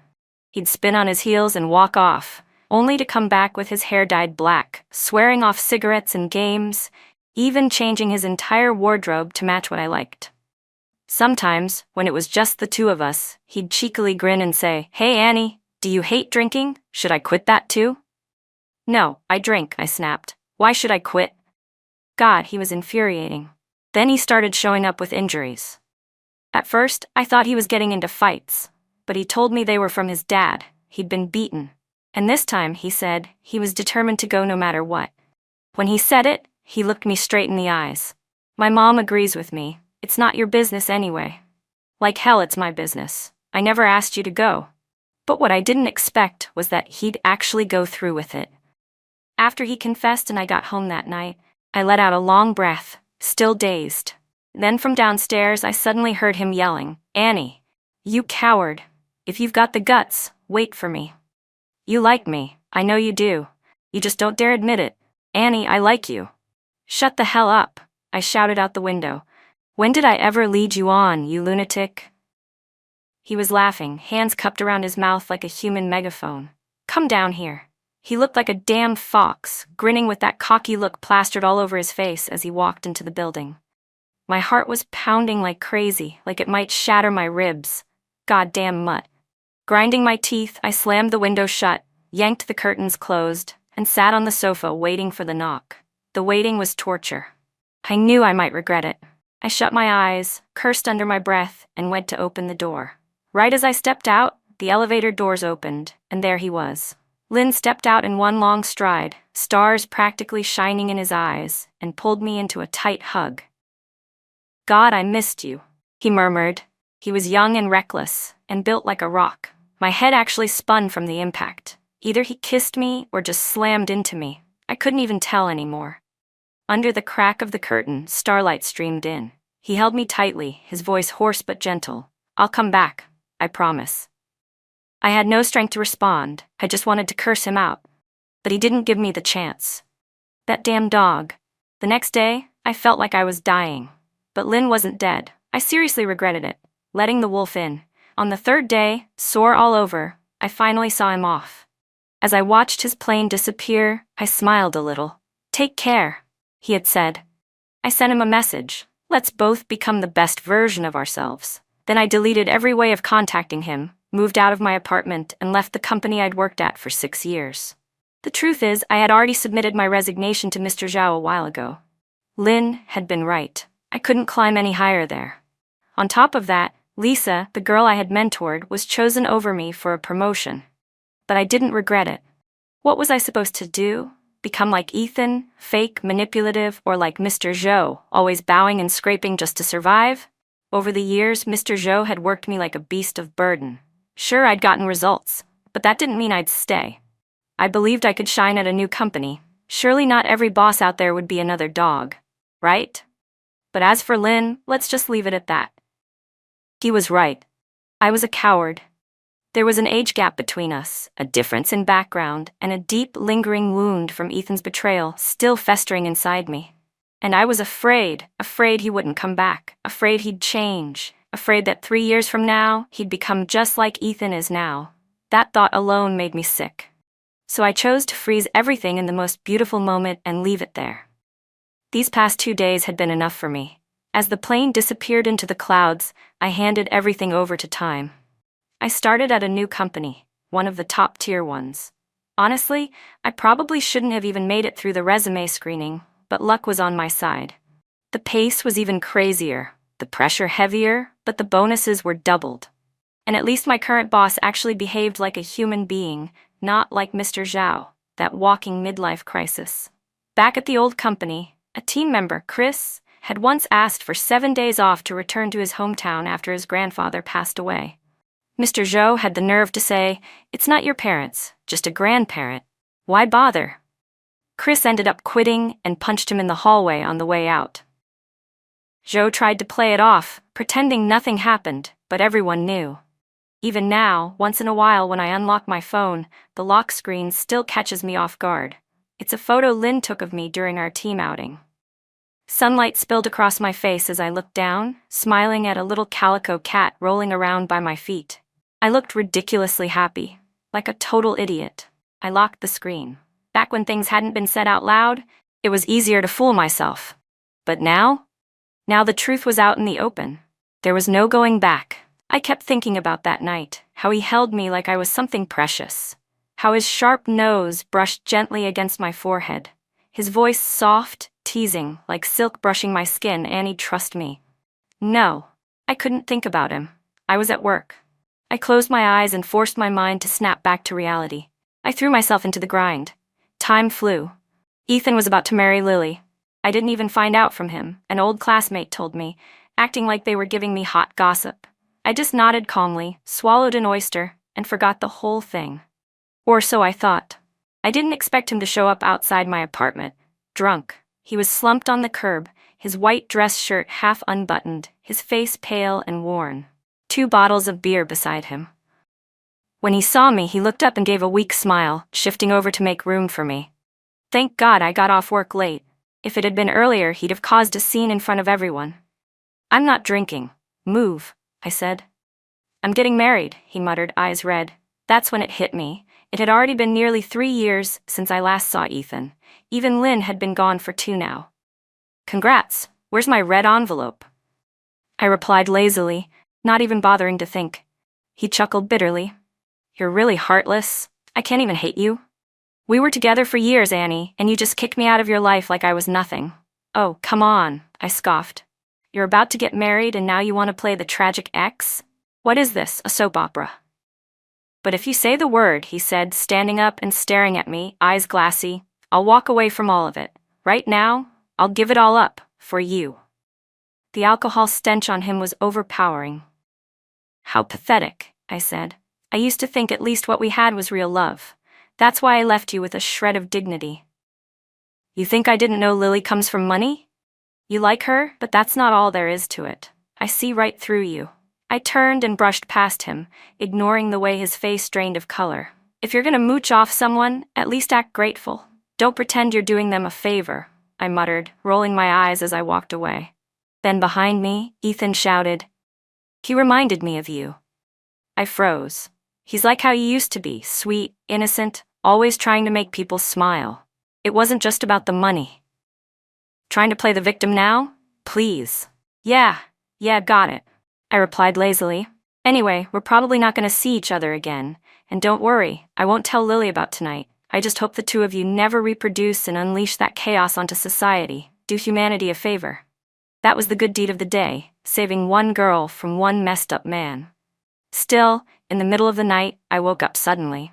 He'd spin on his heels and walk off, only to come back with his hair dyed black, swearing off cigarettes and games, even changing his entire wardrobe to match what I liked. Sometimes, when it was just the two of us, he'd cheekily grin and say, "Hey Annie, do you hate drinking? Should I quit that too?" "No, I drink," I snapped. "Why should I quit?" God, he was infuriating. Then he started showing up with injuries. At first, I thought he was getting into fights, but he told me they were from his dad. He'd been beaten. And this time, he said, he was determined to go no matter what. When he said it, he looked me straight in the eyes. "My mom agrees with me. It's not your business anyway." "Like hell it's my business. I never asked you to go." But what I didn't expect was that he'd actually go through with it. After he confessed and I got home that night, I let out a long breath, still dazed. Then from downstairs I suddenly heard him yelling, "Annie, you coward. If you've got the guts, wait for me. You like me, I know you do. You just don't dare admit it. Annie, I like you." "Shut the hell up," I shouted out the window. "When did I ever lead you on, you lunatic?" He was laughing, hands cupped around his mouth like a human megaphone. "Come down here." He looked like a damn fox, grinning with that cocky look plastered all over his face as he walked into the building. My heart was pounding like crazy, like it might shatter my ribs. Goddamn mutt. Grinding my teeth, I slammed the window shut, yanked the curtains closed, and sat on the sofa waiting for the knock. The waiting was torture. I knew I might regret it. I shut my eyes, cursed under my breath, and went to open the door. Right as I stepped out, the elevator doors opened, and there he was. Lynn stepped out in one long stride, stars practically shining in his eyes, and pulled me into a tight hug. "God, I missed you," he murmured. He was young and reckless, and built like a rock. My head actually spun from the impact. Either he kissed me or just slammed into me. I couldn't even tell anymore. Under the crack of the curtain, starlight streamed in. He held me tightly, his voice hoarse but gentle. "I'll come back, I promise." I had no strength to respond. I just wanted to curse him out. But he didn't give me the chance. That damn dog. The next day, I felt like I was dying. But Lynn wasn't dead. I seriously regretted it, letting the wolf in. On the third day, sore all over, I finally saw him off. As I watched his plane disappear, I smiled a little. "Take care," he had said. I sent him a message. "Let's both become the best version of ourselves." Then I deleted every way of contacting him, moved out of my apartment, and left the company I'd worked at for 6 years. The truth is, I had already submitted my resignation to Mr. Zhao a while ago. Lynn had been right. I couldn't climb any higher there. On top of that, Lisa, the girl I had mentored, was chosen over me for a promotion. But I didn't regret it. What was I supposed to do? Become like Ethan, fake, manipulative, or like Mr. Zhou, always bowing and scraping just to survive? Over the years, Mr. Zhou had worked me like a beast of burden. Sure, I'd gotten results, but that didn't mean I'd stay. I believed I could shine at a new company. Surely not every boss out there would be another dog, right? But as for Lynn, let's just leave it at that. He was right. I was a coward. There was an age gap between us, a difference in background, and a deep, lingering wound from Ethan's betrayal still festering inside me. And I was afraid he wouldn't come back, afraid he'd change, afraid that 3 years from now, he'd become just like Ethan is now. That thought alone made me sick. So I chose to freeze everything in the most beautiful moment and leave it there. These past 2 days had been enough for me. As the plane disappeared into the clouds, I handed everything over to time. I started at a new company, one of the top-tier ones. Honestly, I probably shouldn't have even made it through the resume screening, but luck was on my side. The pace was even crazier, the pressure heavier, but the bonuses were doubled. And at least my current boss actually behaved like a human being, not like Mr. Zhao, that walking midlife crisis. Back at the old company, a team member, Chris, had once asked for 7 days off to return to his hometown after his grandfather passed away. Mr. Zhou had the nerve to say, "It's not your parents, just a grandparent. Why bother?" Chris ended up quitting and punched him in the hallway on the way out. Zhou tried to play it off, pretending nothing happened, but everyone knew. Even now, once in a while when I unlock my phone, the lock screen still catches me off guard. It's a photo Lynn took of me during our team outing. Sunlight spilled across my face as I looked down, smiling at a little calico cat rolling around by my feet. I looked ridiculously happy, like a total idiot. I locked the screen. Back when things hadn't been said out loud, it was easier to fool myself. But now the truth was out in the open. There was no going back. I kept thinking about that night, how he held me like I was something precious, how his sharp nose brushed gently against my forehead, his voice soft, teasing, like silk brushing my skin. "Annie, trust me." No, I couldn't think about him. I was at work. I closed my eyes and forced my mind to snap back to reality. I threw myself into the grind. Time flew. Ethan was about to marry Lily. I didn't even find out from him, an old classmate told me, acting like they were giving me hot gossip. I just nodded calmly, swallowed an oyster, and forgot the whole thing. Or so I thought. I didn't expect him to show up outside my apartment, drunk. He was slumped on the curb, his white dress shirt half unbuttoned, his face pale and worn. 2 bottles of beer beside him. When he saw me, he looked up and gave a weak smile, shifting over to make room for me. Thank God I got off work late. If it had been earlier, he'd have caused a scene in front of everyone. "I'm not drinking. Move," I said. "I'm getting married," he muttered, eyes red. That's when it hit me. It had already been nearly 3 years since I last saw Ethan. Even Lynn had been gone for 2 now. "Congrats. Where's my red envelope?" I replied lazily, not even bothering to think. He chuckled bitterly. "You're really heartless. I can't even hate you. We were together for years, Annie, and you just kicked me out of your life like I was nothing." "Oh, come on," I scoffed. "You're about to get married and now you want to play the tragic ex? What is this, a soap opera?" "But if you say the word," he said, standing up and staring at me, eyes glassy, "I'll walk away from all of it. Right now, I'll give it all up, for you." The alcohol stench on him was overpowering. "How pathetic," I said. "I used to think at least what we had was real love. That's why I left you with a shred of dignity." "You think I didn't know Lily comes from money? You like her, but that's not all there is to it. I see right through you." I turned and brushed past him, ignoring the way his face drained of color. "If you're gonna mooch off someone, at least act grateful. Don't pretend you're doing them a favor," I muttered, rolling my eyes as I walked away. Then behind me, Ethan shouted, "He reminded me of you." I froze. He's like how you used to be, sweet, innocent, always trying to make people smile. It wasn't just about the money. "Trying to play the victim now? Please." Yeah, got it," I replied lazily. "Anyway, we're probably not going to see each other again. And don't worry, I won't tell Lily about tonight. I just hope the 2 of you never reproduce and unleash that chaos onto society. Do humanity a favor." That was the good deed of the day, saving 1 girl from 1 messed up man. Still, in the middle of the night, I woke up suddenly.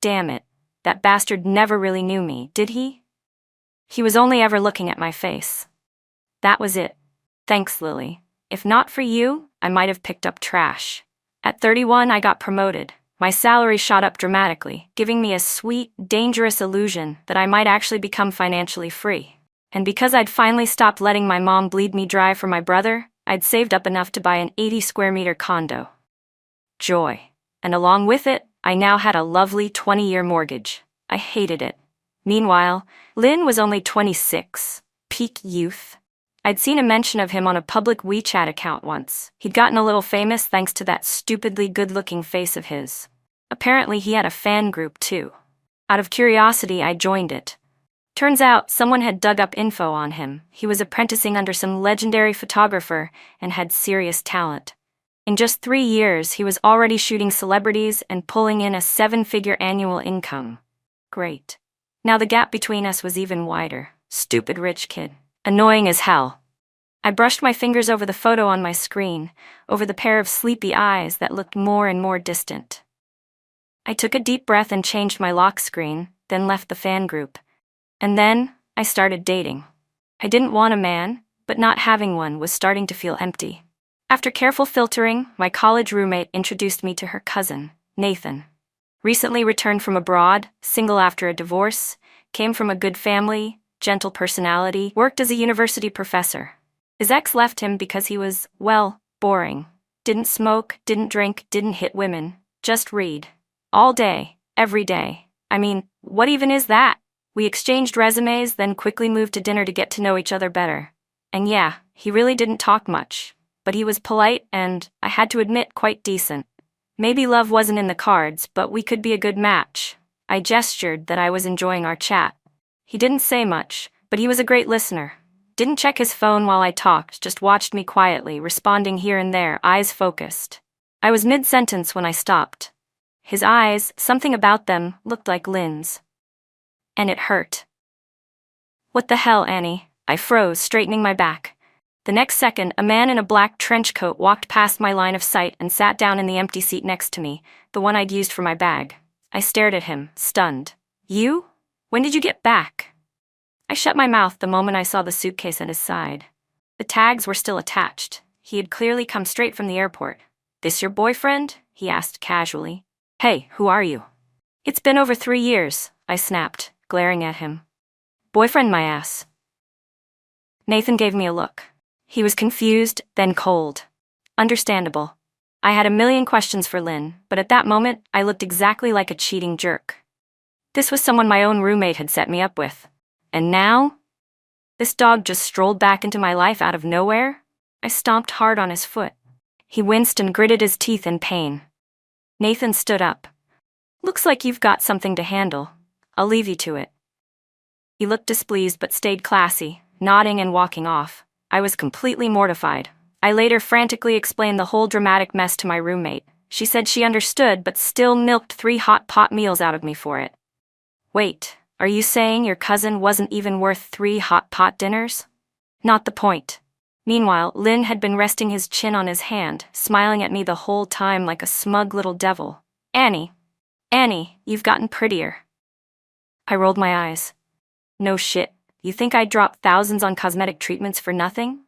Damn it, that bastard never really knew me, did he? He was only ever looking at my face. That was it. Thanks, Lily. If not for you, I might have picked up trash. At 31, I got promoted. My salary shot up dramatically, giving me a sweet, dangerous illusion that I might actually become financially free. And because I'd finally stopped letting my mom bleed me dry for my brother, I'd saved up enough to buy an 80-square-meter condo. Joy. And along with it, I now had a lovely 20-year mortgage. I hated it. Meanwhile, Lynn was only 26. Peak youth. I'd seen a mention of him on a public WeChat account once. He'd gotten a little famous thanks to that stupidly good-looking face of his. Apparently he had a fan group too. Out of curiosity, I joined it. Turns out someone had dug up info on him. He was apprenticing under some legendary photographer and had serious talent. In just 3 years, he was already shooting celebrities and pulling in a 7-figure annual income. Great. Now the gap between us was even wider. Stupid rich kid. Annoying as hell. I brushed my fingers over the photo on my screen, over the pair of sleepy eyes that looked more and more distant. I took a deep breath and changed my lock screen, then left the fan group. And then, I started dating. I didn't want a man, but not having one was starting to feel empty. After careful filtering, my college roommate introduced me to her cousin, Nathan. Recently returned from abroad, single after a divorce, came from a good family, gentle personality, worked as a university professor. His ex left him because he was, well, boring. Didn't smoke, didn't drink, didn't hit women. Just read. All day, every day. I mean, what even is that? We exchanged resumes, then quickly moved to dinner to get to know each other better. And yeah, he really didn't talk much. But he was polite and, I had to admit, quite decent. Maybe love wasn't in the cards, but we could be a good match. I gestured that I was enjoying our chat. He didn't say much, but he was a great listener. Didn't check his phone while I talked, just watched me quietly, responding here and there, eyes focused. I was mid-sentence when I stopped. His eyes, something about them, looked like Lynn's. And it hurt. What the hell, Annie? I froze, straightening my back. The next second, a man in a black trench coat walked past my line of sight and sat down in the empty seat next to me, the one I'd used for my bag. I stared at him, stunned. You? When did you get back? I shut my mouth the moment I saw the suitcase at his side. The tags were still attached. He had clearly come straight from the airport. This your boyfriend? He asked casually. Hey, who are you? It's been over 3 years, I snapped, glaring at him. Boyfriend my ass. Nathan gave me a look. He was confused, then cold. Understandable. I had a million questions for Lynn, but at that moment, I looked exactly like a cheating jerk. This was someone my own roommate had set me up with. And now? This dog just strolled back into my life out of nowhere? I stomped hard on his foot. He winced and gritted his teeth in pain. Nathan stood up. Looks like you've got something to handle. I'll leave you to it. He looked displeased but stayed classy, nodding and walking off. I was completely mortified. I later frantically explained the whole dramatic mess to my roommate. She said she understood but still milked 3 hot pot meals out of me for it. Wait. Are you saying your cousin wasn't even worth 3 hot pot dinners? Not the point. Meanwhile, Lynn had been resting his chin on his hand, smiling at me the whole time like a smug little devil. Annie, you've gotten prettier. I rolled my eyes. No shit, you think I'd drop thousands on cosmetic treatments for nothing?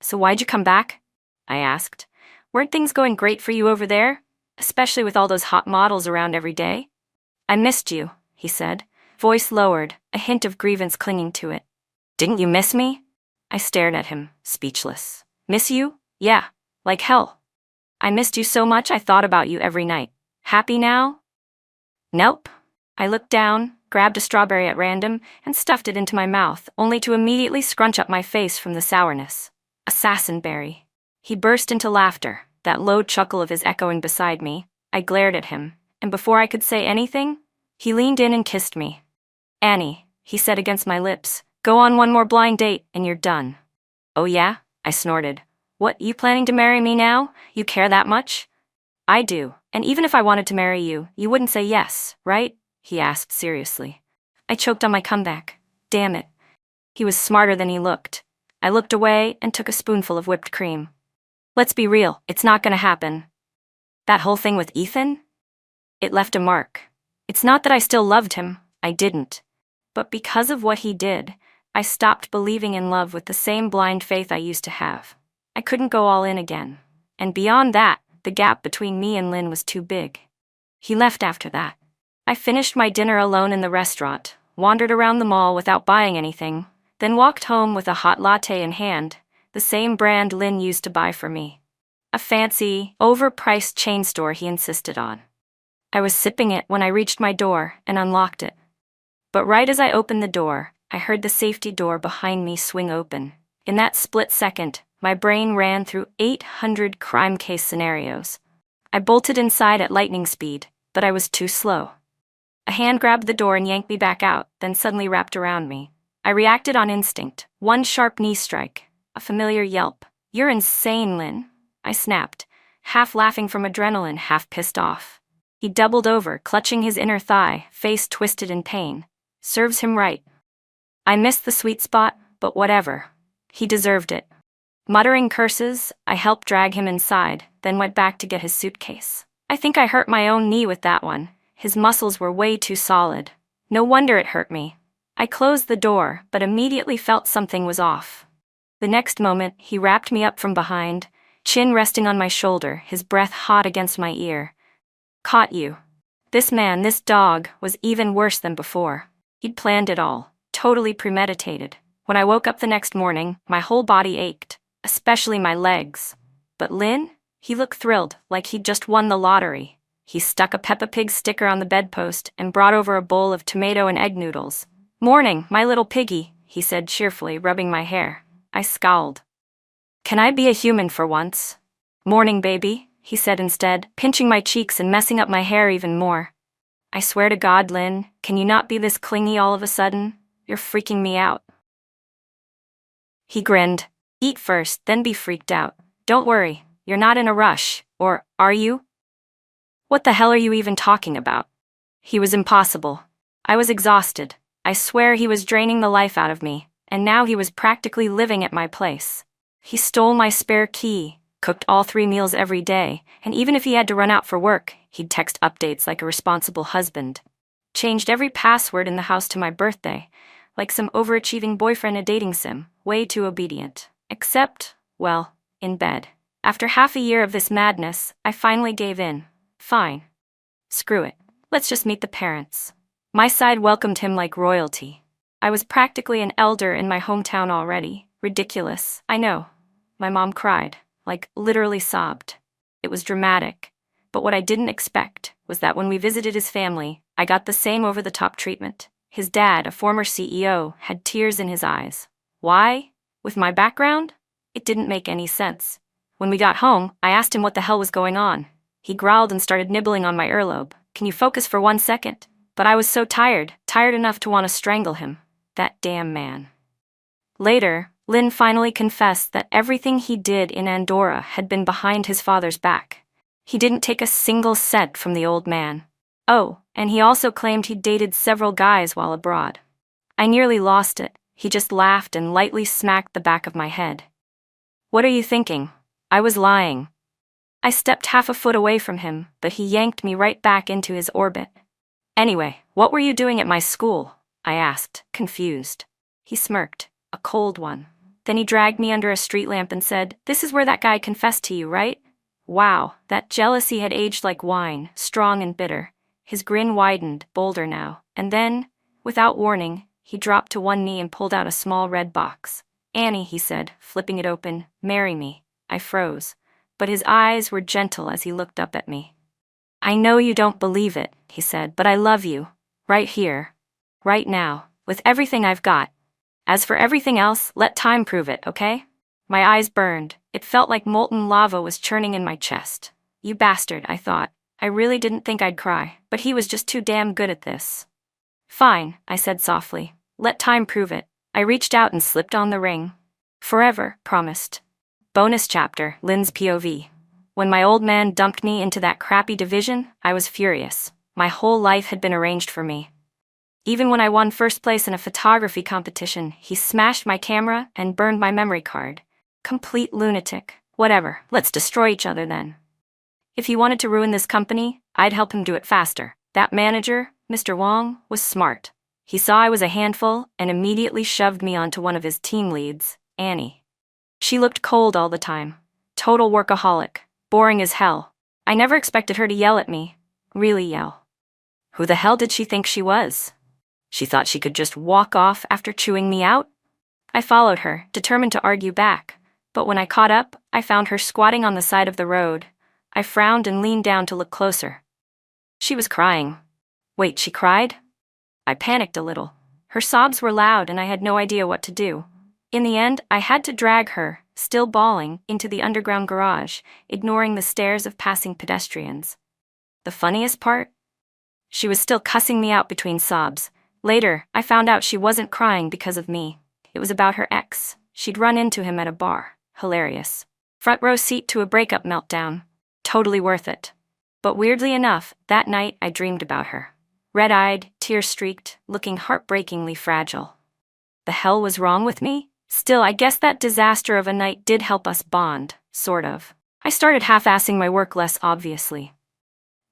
So why'd you come back? I asked. Weren't things going great for you over there? Especially with all those hot models around every day? I missed you, he said. Voice lowered, a hint of grievance clinging to it. Didn't you miss me? I stared at him, speechless. Miss you? Yeah, like hell. I missed you so much I thought about you every night. Happy now? Nope. I looked down, grabbed a strawberry at random, and stuffed it into my mouth, only to immediately scrunch up my face from the sourness. Assassin berry. He burst into laughter, that low chuckle of his echoing beside me. I glared at him, and before I could say anything, he leaned in and kissed me. Annie, he said against my lips, go on one more blind date and you're done. Oh yeah? I snorted. What, you planning to marry me now? You care that much? I do, and even if I wanted to marry you, you wouldn't say yes, right? He asked seriously. I choked on my comeback. Damn it. He was smarter than he looked. I looked away and took a spoonful of whipped cream. Let's be real, it's not gonna happen. That whole thing with Ethan? It left a mark. It's not that I still loved him, I didn't. But because of what he did, I stopped believing in love with the same blind faith I used to have. I couldn't go all in again. And beyond that, the gap between me and Lynn was too big. He left after that. I finished my dinner alone in the restaurant, wandered around the mall without buying anything, then walked home with a hot latte in hand, the same brand Lynn used to buy for me. A fancy, overpriced chain store he insisted on. I was sipping it when I reached my door and unlocked it. But right as I opened the door, I heard the safety door behind me swing open. In that split second, my brain ran through 800 crime case scenarios. I bolted inside at lightning speed, but I was too slow. A hand grabbed the door and yanked me back out, then suddenly wrapped around me. I reacted on instinct. One sharp knee strike, a familiar yelp. "You're insane, Lynn," I snapped, half laughing from adrenaline, half pissed off. He doubled over, clutching his inner thigh, face twisted in pain. Serves him right. I missed the sweet spot, but whatever. He deserved it. Muttering curses, I helped drag him inside, then went back to get his suitcase. I think I hurt my own knee with that one. His muscles were way too solid. No wonder it hurt me. I closed the door, but immediately felt something was off. The next moment, he wrapped me up from behind, chin resting on my shoulder, his breath hot against my ear. "Caught you." This man, this dog, was even worse than before. He'd planned it all, totally premeditated. When I woke up the next morning, my whole body ached, especially my legs. But Lynn? He looked thrilled, like he'd just won the lottery. He stuck a Peppa Pig sticker on the bedpost and brought over a bowl of tomato and egg noodles. "Morning, my little piggy," he said cheerfully, rubbing my hair. I scowled. "Can I be a human for once?" "Morning, baby," he said instead, pinching my cheeks and messing up my hair even more. "I swear to God, Lynn, can you not be this clingy all of a sudden? You're freaking me out." He grinned. "Eat first, then be freaked out. Don't worry, you're not in a rush, or are you?" "What the hell are you even talking about?" He was impossible. I was exhausted. I swear he was draining the life out of me, and now he was practically living at my place. He stole my spare key, cooked all 3 meals every day, and even if he had to run out for work, he'd text updates like a responsible husband. Changed every password in the house to my birthday, like some overachieving boyfriend a dating sim, way too obedient. Except, well, in bed. After half a year of this madness, I finally gave in. Fine. Screw it. Let's just meet the parents. My side welcomed him like royalty. I was practically an elder in my hometown already. Ridiculous, I know. My mom cried, like literally sobbed. It was dramatic. But what I didn't expect was that when we visited his family, I got the same over-the-top treatment. His dad, a former CEO, had tears in his eyes. Why? With my background? It didn't make any sense. When we got home, I asked him what the hell was going on. He growled and started nibbling on my earlobe. "Can you focus for 1 second? But I was so tired enough to want to strangle him. That damn man. Later, Lynn finally confessed that everything he did in Andorra had been behind his father's back. He didn't take a single cent from the old man. Oh, and he also claimed he'd dated several guys while abroad. I nearly lost it. He just laughed and lightly smacked the back of my head. "What are you thinking? I was lying." I stepped half a foot away from him, but he yanked me right back into his orbit. "Anyway, what were you doing at my school?" I asked, confused. He smirked, a cold one. Then he dragged me under a street lamp and said, "This is where that guy confessed to you, right?" Wow, that jealousy had aged like wine, strong and bitter. His grin widened, bolder now, and then, without warning, he dropped to one knee and pulled out a small red box. "Annie," he said, flipping it open, "marry me." I froze, but his eyes were gentle as he looked up at me. "I know you don't believe it," he said, "but I love you. Right here. Right now. With everything I've got. As for everything else, let time prove it, okay?" My eyes burned. It felt like molten lava was churning in my chest. You bastard, I thought. I really didn't think I'd cry, but he was just too damn good at this. "Fine," I said softly. "Let time prove it." I reached out and slipped on the ring. "Forever," promised. Bonus chapter, Lynn's POV. When my old man dumped me into that crappy division, I was furious. My whole life had been arranged for me. Even when I won first place in a photography competition, he smashed my camera and burned my memory card. Complete lunatic. Whatever, let's destroy each other then. If he wanted to ruin this company, I'd help him do it faster. That manager, Mr. Wong, was smart. He saw I was a handful and immediately shoved me onto one of his team leads, Annie. She looked cold all the time. Total workaholic. Boring as hell. I never expected her to yell at me. Really yell. Who the hell did she think she was? She thought she could just walk off after chewing me out? I followed her, determined to argue back. But when I caught up, I found her squatting on the side of the road. I frowned and leaned down to look closer. She was crying. Wait, she cried? I panicked a little. Her sobs were loud and I had no idea what to do. In the end, I had to drag her, still bawling, into the underground garage, ignoring the stares of passing pedestrians. The funniest part? She was still cussing me out between sobs. Later, I found out she wasn't crying because of me. It was about her ex. She'd run into him at a bar. Hilarious. Front row seat to a breakup meltdown. Totally worth it. But weirdly enough, that night I dreamed about her. Red-eyed, tear-streaked, looking heartbreakingly fragile. The hell was wrong with me? Still, I guess that disaster of a night did help us bond, sort of. I started half-assing my work less obviously.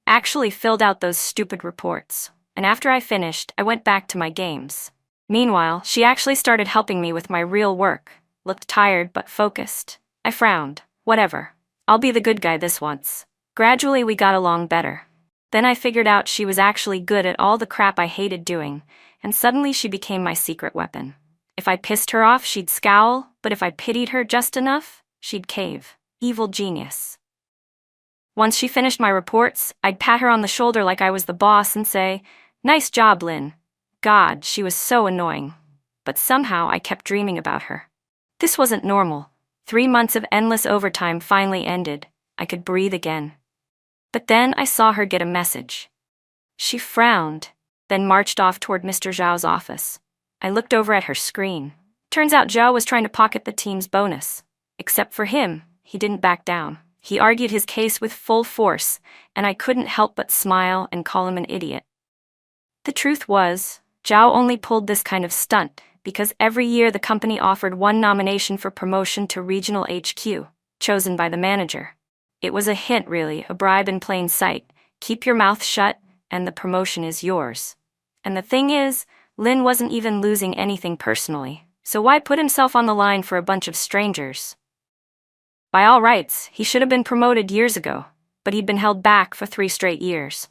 Actually filled out those stupid reports, and after I finished, I went back to my games. Meanwhile, she actually started helping me with my real work. Looked tired but focused. I frowned. Whatever. I'll be the good guy this once. Gradually we got along better. Then I figured out she was actually good at all the crap I hated doing, and suddenly she became my secret weapon. If I pissed her off, she'd scowl, but if I pitied her just enough, she'd cave. Evil genius. Once she finished my reports, I'd pat her on the shoulder like I was the boss and say, "Nice job, Lynn." God, she was so annoying. But somehow I kept dreaming about her. This wasn't normal. 3 months of endless overtime finally ended. I could breathe again. But then I saw her get a message. She frowned, then marched off toward Mr. Zhao's office. I looked over at her screen. Turns out Zhao was trying to pocket the team's bonus. Except for him, he didn't back down. He argued his case with full force, and I couldn't help but smile and call him an idiot. The truth was, Zhao only pulled this kind of stunt because every year the company offered one nomination for promotion to regional HQ, chosen by the manager. It was a hint, really, a bribe in plain sight. Keep your mouth shut, and the promotion is yours. And the thing is, Lin wasn't even losing anything personally, so why put himself on the line for a bunch of strangers? By all rights, he should have been promoted years ago, but he'd been held back for 3 straight years.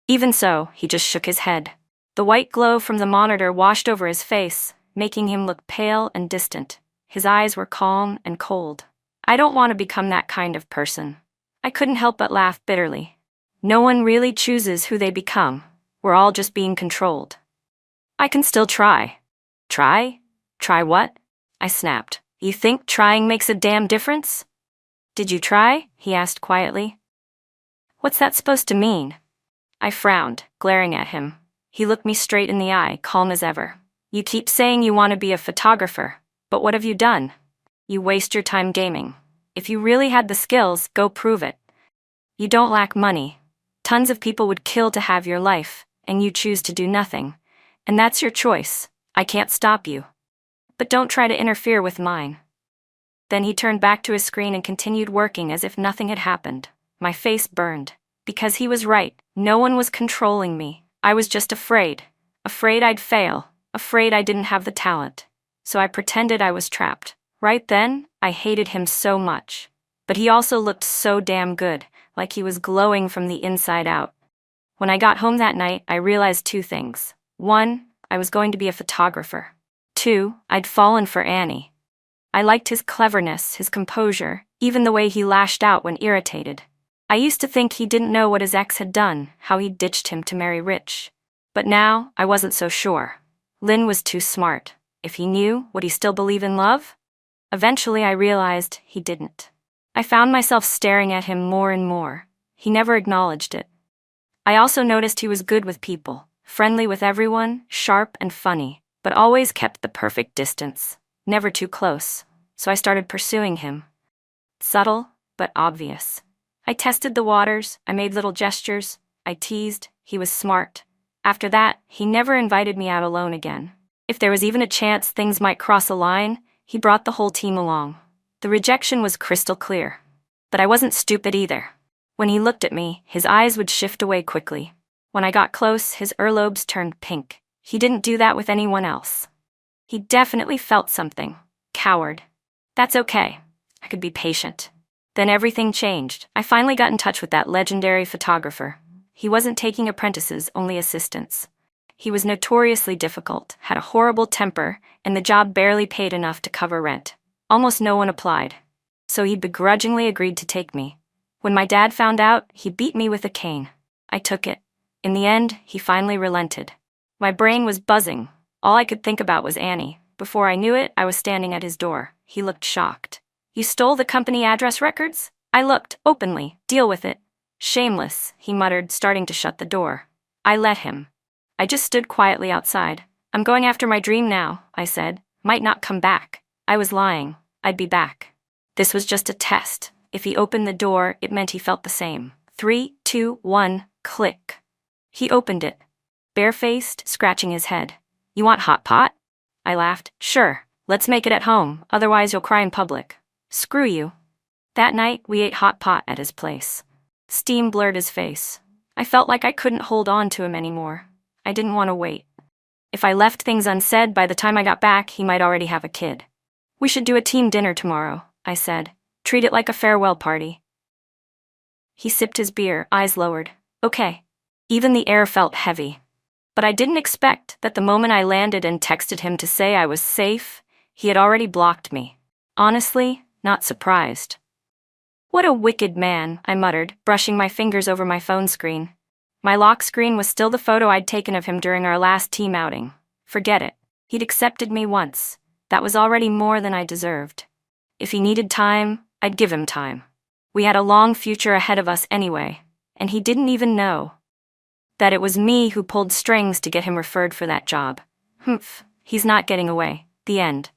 Even so, he just shook his head. The white glow from the monitor washed over his face, making him look pale and distant. His eyes were calm and cold. I don't want to become that kind of person. I couldn't help but laugh bitterly. No one really chooses who they become. We're all just being controlled. I can still try. Try? Try what? I snapped. You think trying makes a damn difference? Did you try? He asked quietly. What's that supposed to mean? I frowned, glaring at him. He looked me straight in the eye, calm as ever. You keep saying you want to be a photographer, but what have you done? You waste your time gaming. If you really had the skills, go prove it. You don't lack money. Tons of people would kill to have your life, and you choose to do nothing. And that's your choice. I can't stop you. But don't try to interfere with mine. Then he turned back to his screen and continued working as if nothing had happened. My face burned. Because he was right. No one was controlling me. I was just afraid. Afraid I'd fail. Afraid I didn't have the talent. So I pretended I was trapped. Right then, I hated him so much. But he also looked so damn good, like he was glowing from the inside out. When I got home that night, I realized 2 things. 1, I was going to be a photographer. 2, I'd fallen for Annie. I liked his cleverness, his composure, even the way he lashed out when irritated. I used to think he didn't know what his ex had done, how he ditched him to marry Rich. But now, I wasn't so sure. Lin was too smart. If he knew, would he still believe in love? Eventually, I realized he didn't. I found myself staring at him more and more. He never acknowledged it. I also noticed he was good with people, friendly with everyone, sharp and funny, but always kept the perfect distance, never too close. So I started pursuing him. Subtle, but obvious. I tested the waters, I made little gestures, I teased, he was smart. After that, he never invited me out alone again. If there was even a chance things might cross a line, he brought the whole team along. The rejection was crystal clear. But I wasn't stupid either. When he looked at me, his eyes would shift away quickly. When I got close, his earlobes turned pink. He didn't do that with anyone else. He definitely felt something. Coward. That's okay. I could be patient. Then everything changed. I finally got in touch with that legendary photographer. He wasn't taking apprentices, only assistants. He was notoriously difficult, had a horrible temper, and the job barely paid enough to cover rent. Almost no one applied. So he begrudgingly agreed to take me. When my dad found out, he beat me with a cane. I took it. In the end, he finally relented. My brain was buzzing. All I could think about was Annie. Before I knew it, I was standing at his door. He looked shocked. You stole the company address records? I looked, openly. Deal with it. Shameless, he muttered, starting to shut the door. I let him. I just stood quietly outside. I'm going after my dream now, I said. Might not come back. I was lying. I'd be back. This was just a test. If he opened the door, it meant he felt the same. 3, 2, 1, click. He opened it. Barefaced, scratching his head. You want hot pot? I laughed. Sure, let's make it at home, otherwise you'll cry in public. Screw you. That night, we ate hot pot at his place. Steam blurred his face. I felt like I couldn't hold on to him anymore. I didn't want to wait. If I left things unsaid, by the time I got back, he might already have a kid. We should do a team dinner tomorrow, I said. Treat it like a farewell party. He sipped his beer, eyes lowered. Okay. Even the air felt heavy. But I didn't expect that the moment I landed and texted him to say I was safe, he had already blocked me. Honestly, not surprised. What a wicked man, I muttered, brushing my fingers over my phone screen. My lock screen was still the photo I'd taken of him during our last team outing. Forget it. He'd accepted me once. That was already more than I deserved. If he needed time, I'd give him time. We had a long future ahead of us anyway, and he didn't even know that it was me who pulled strings to get him referred for that job. Humph, he's not getting away. The end.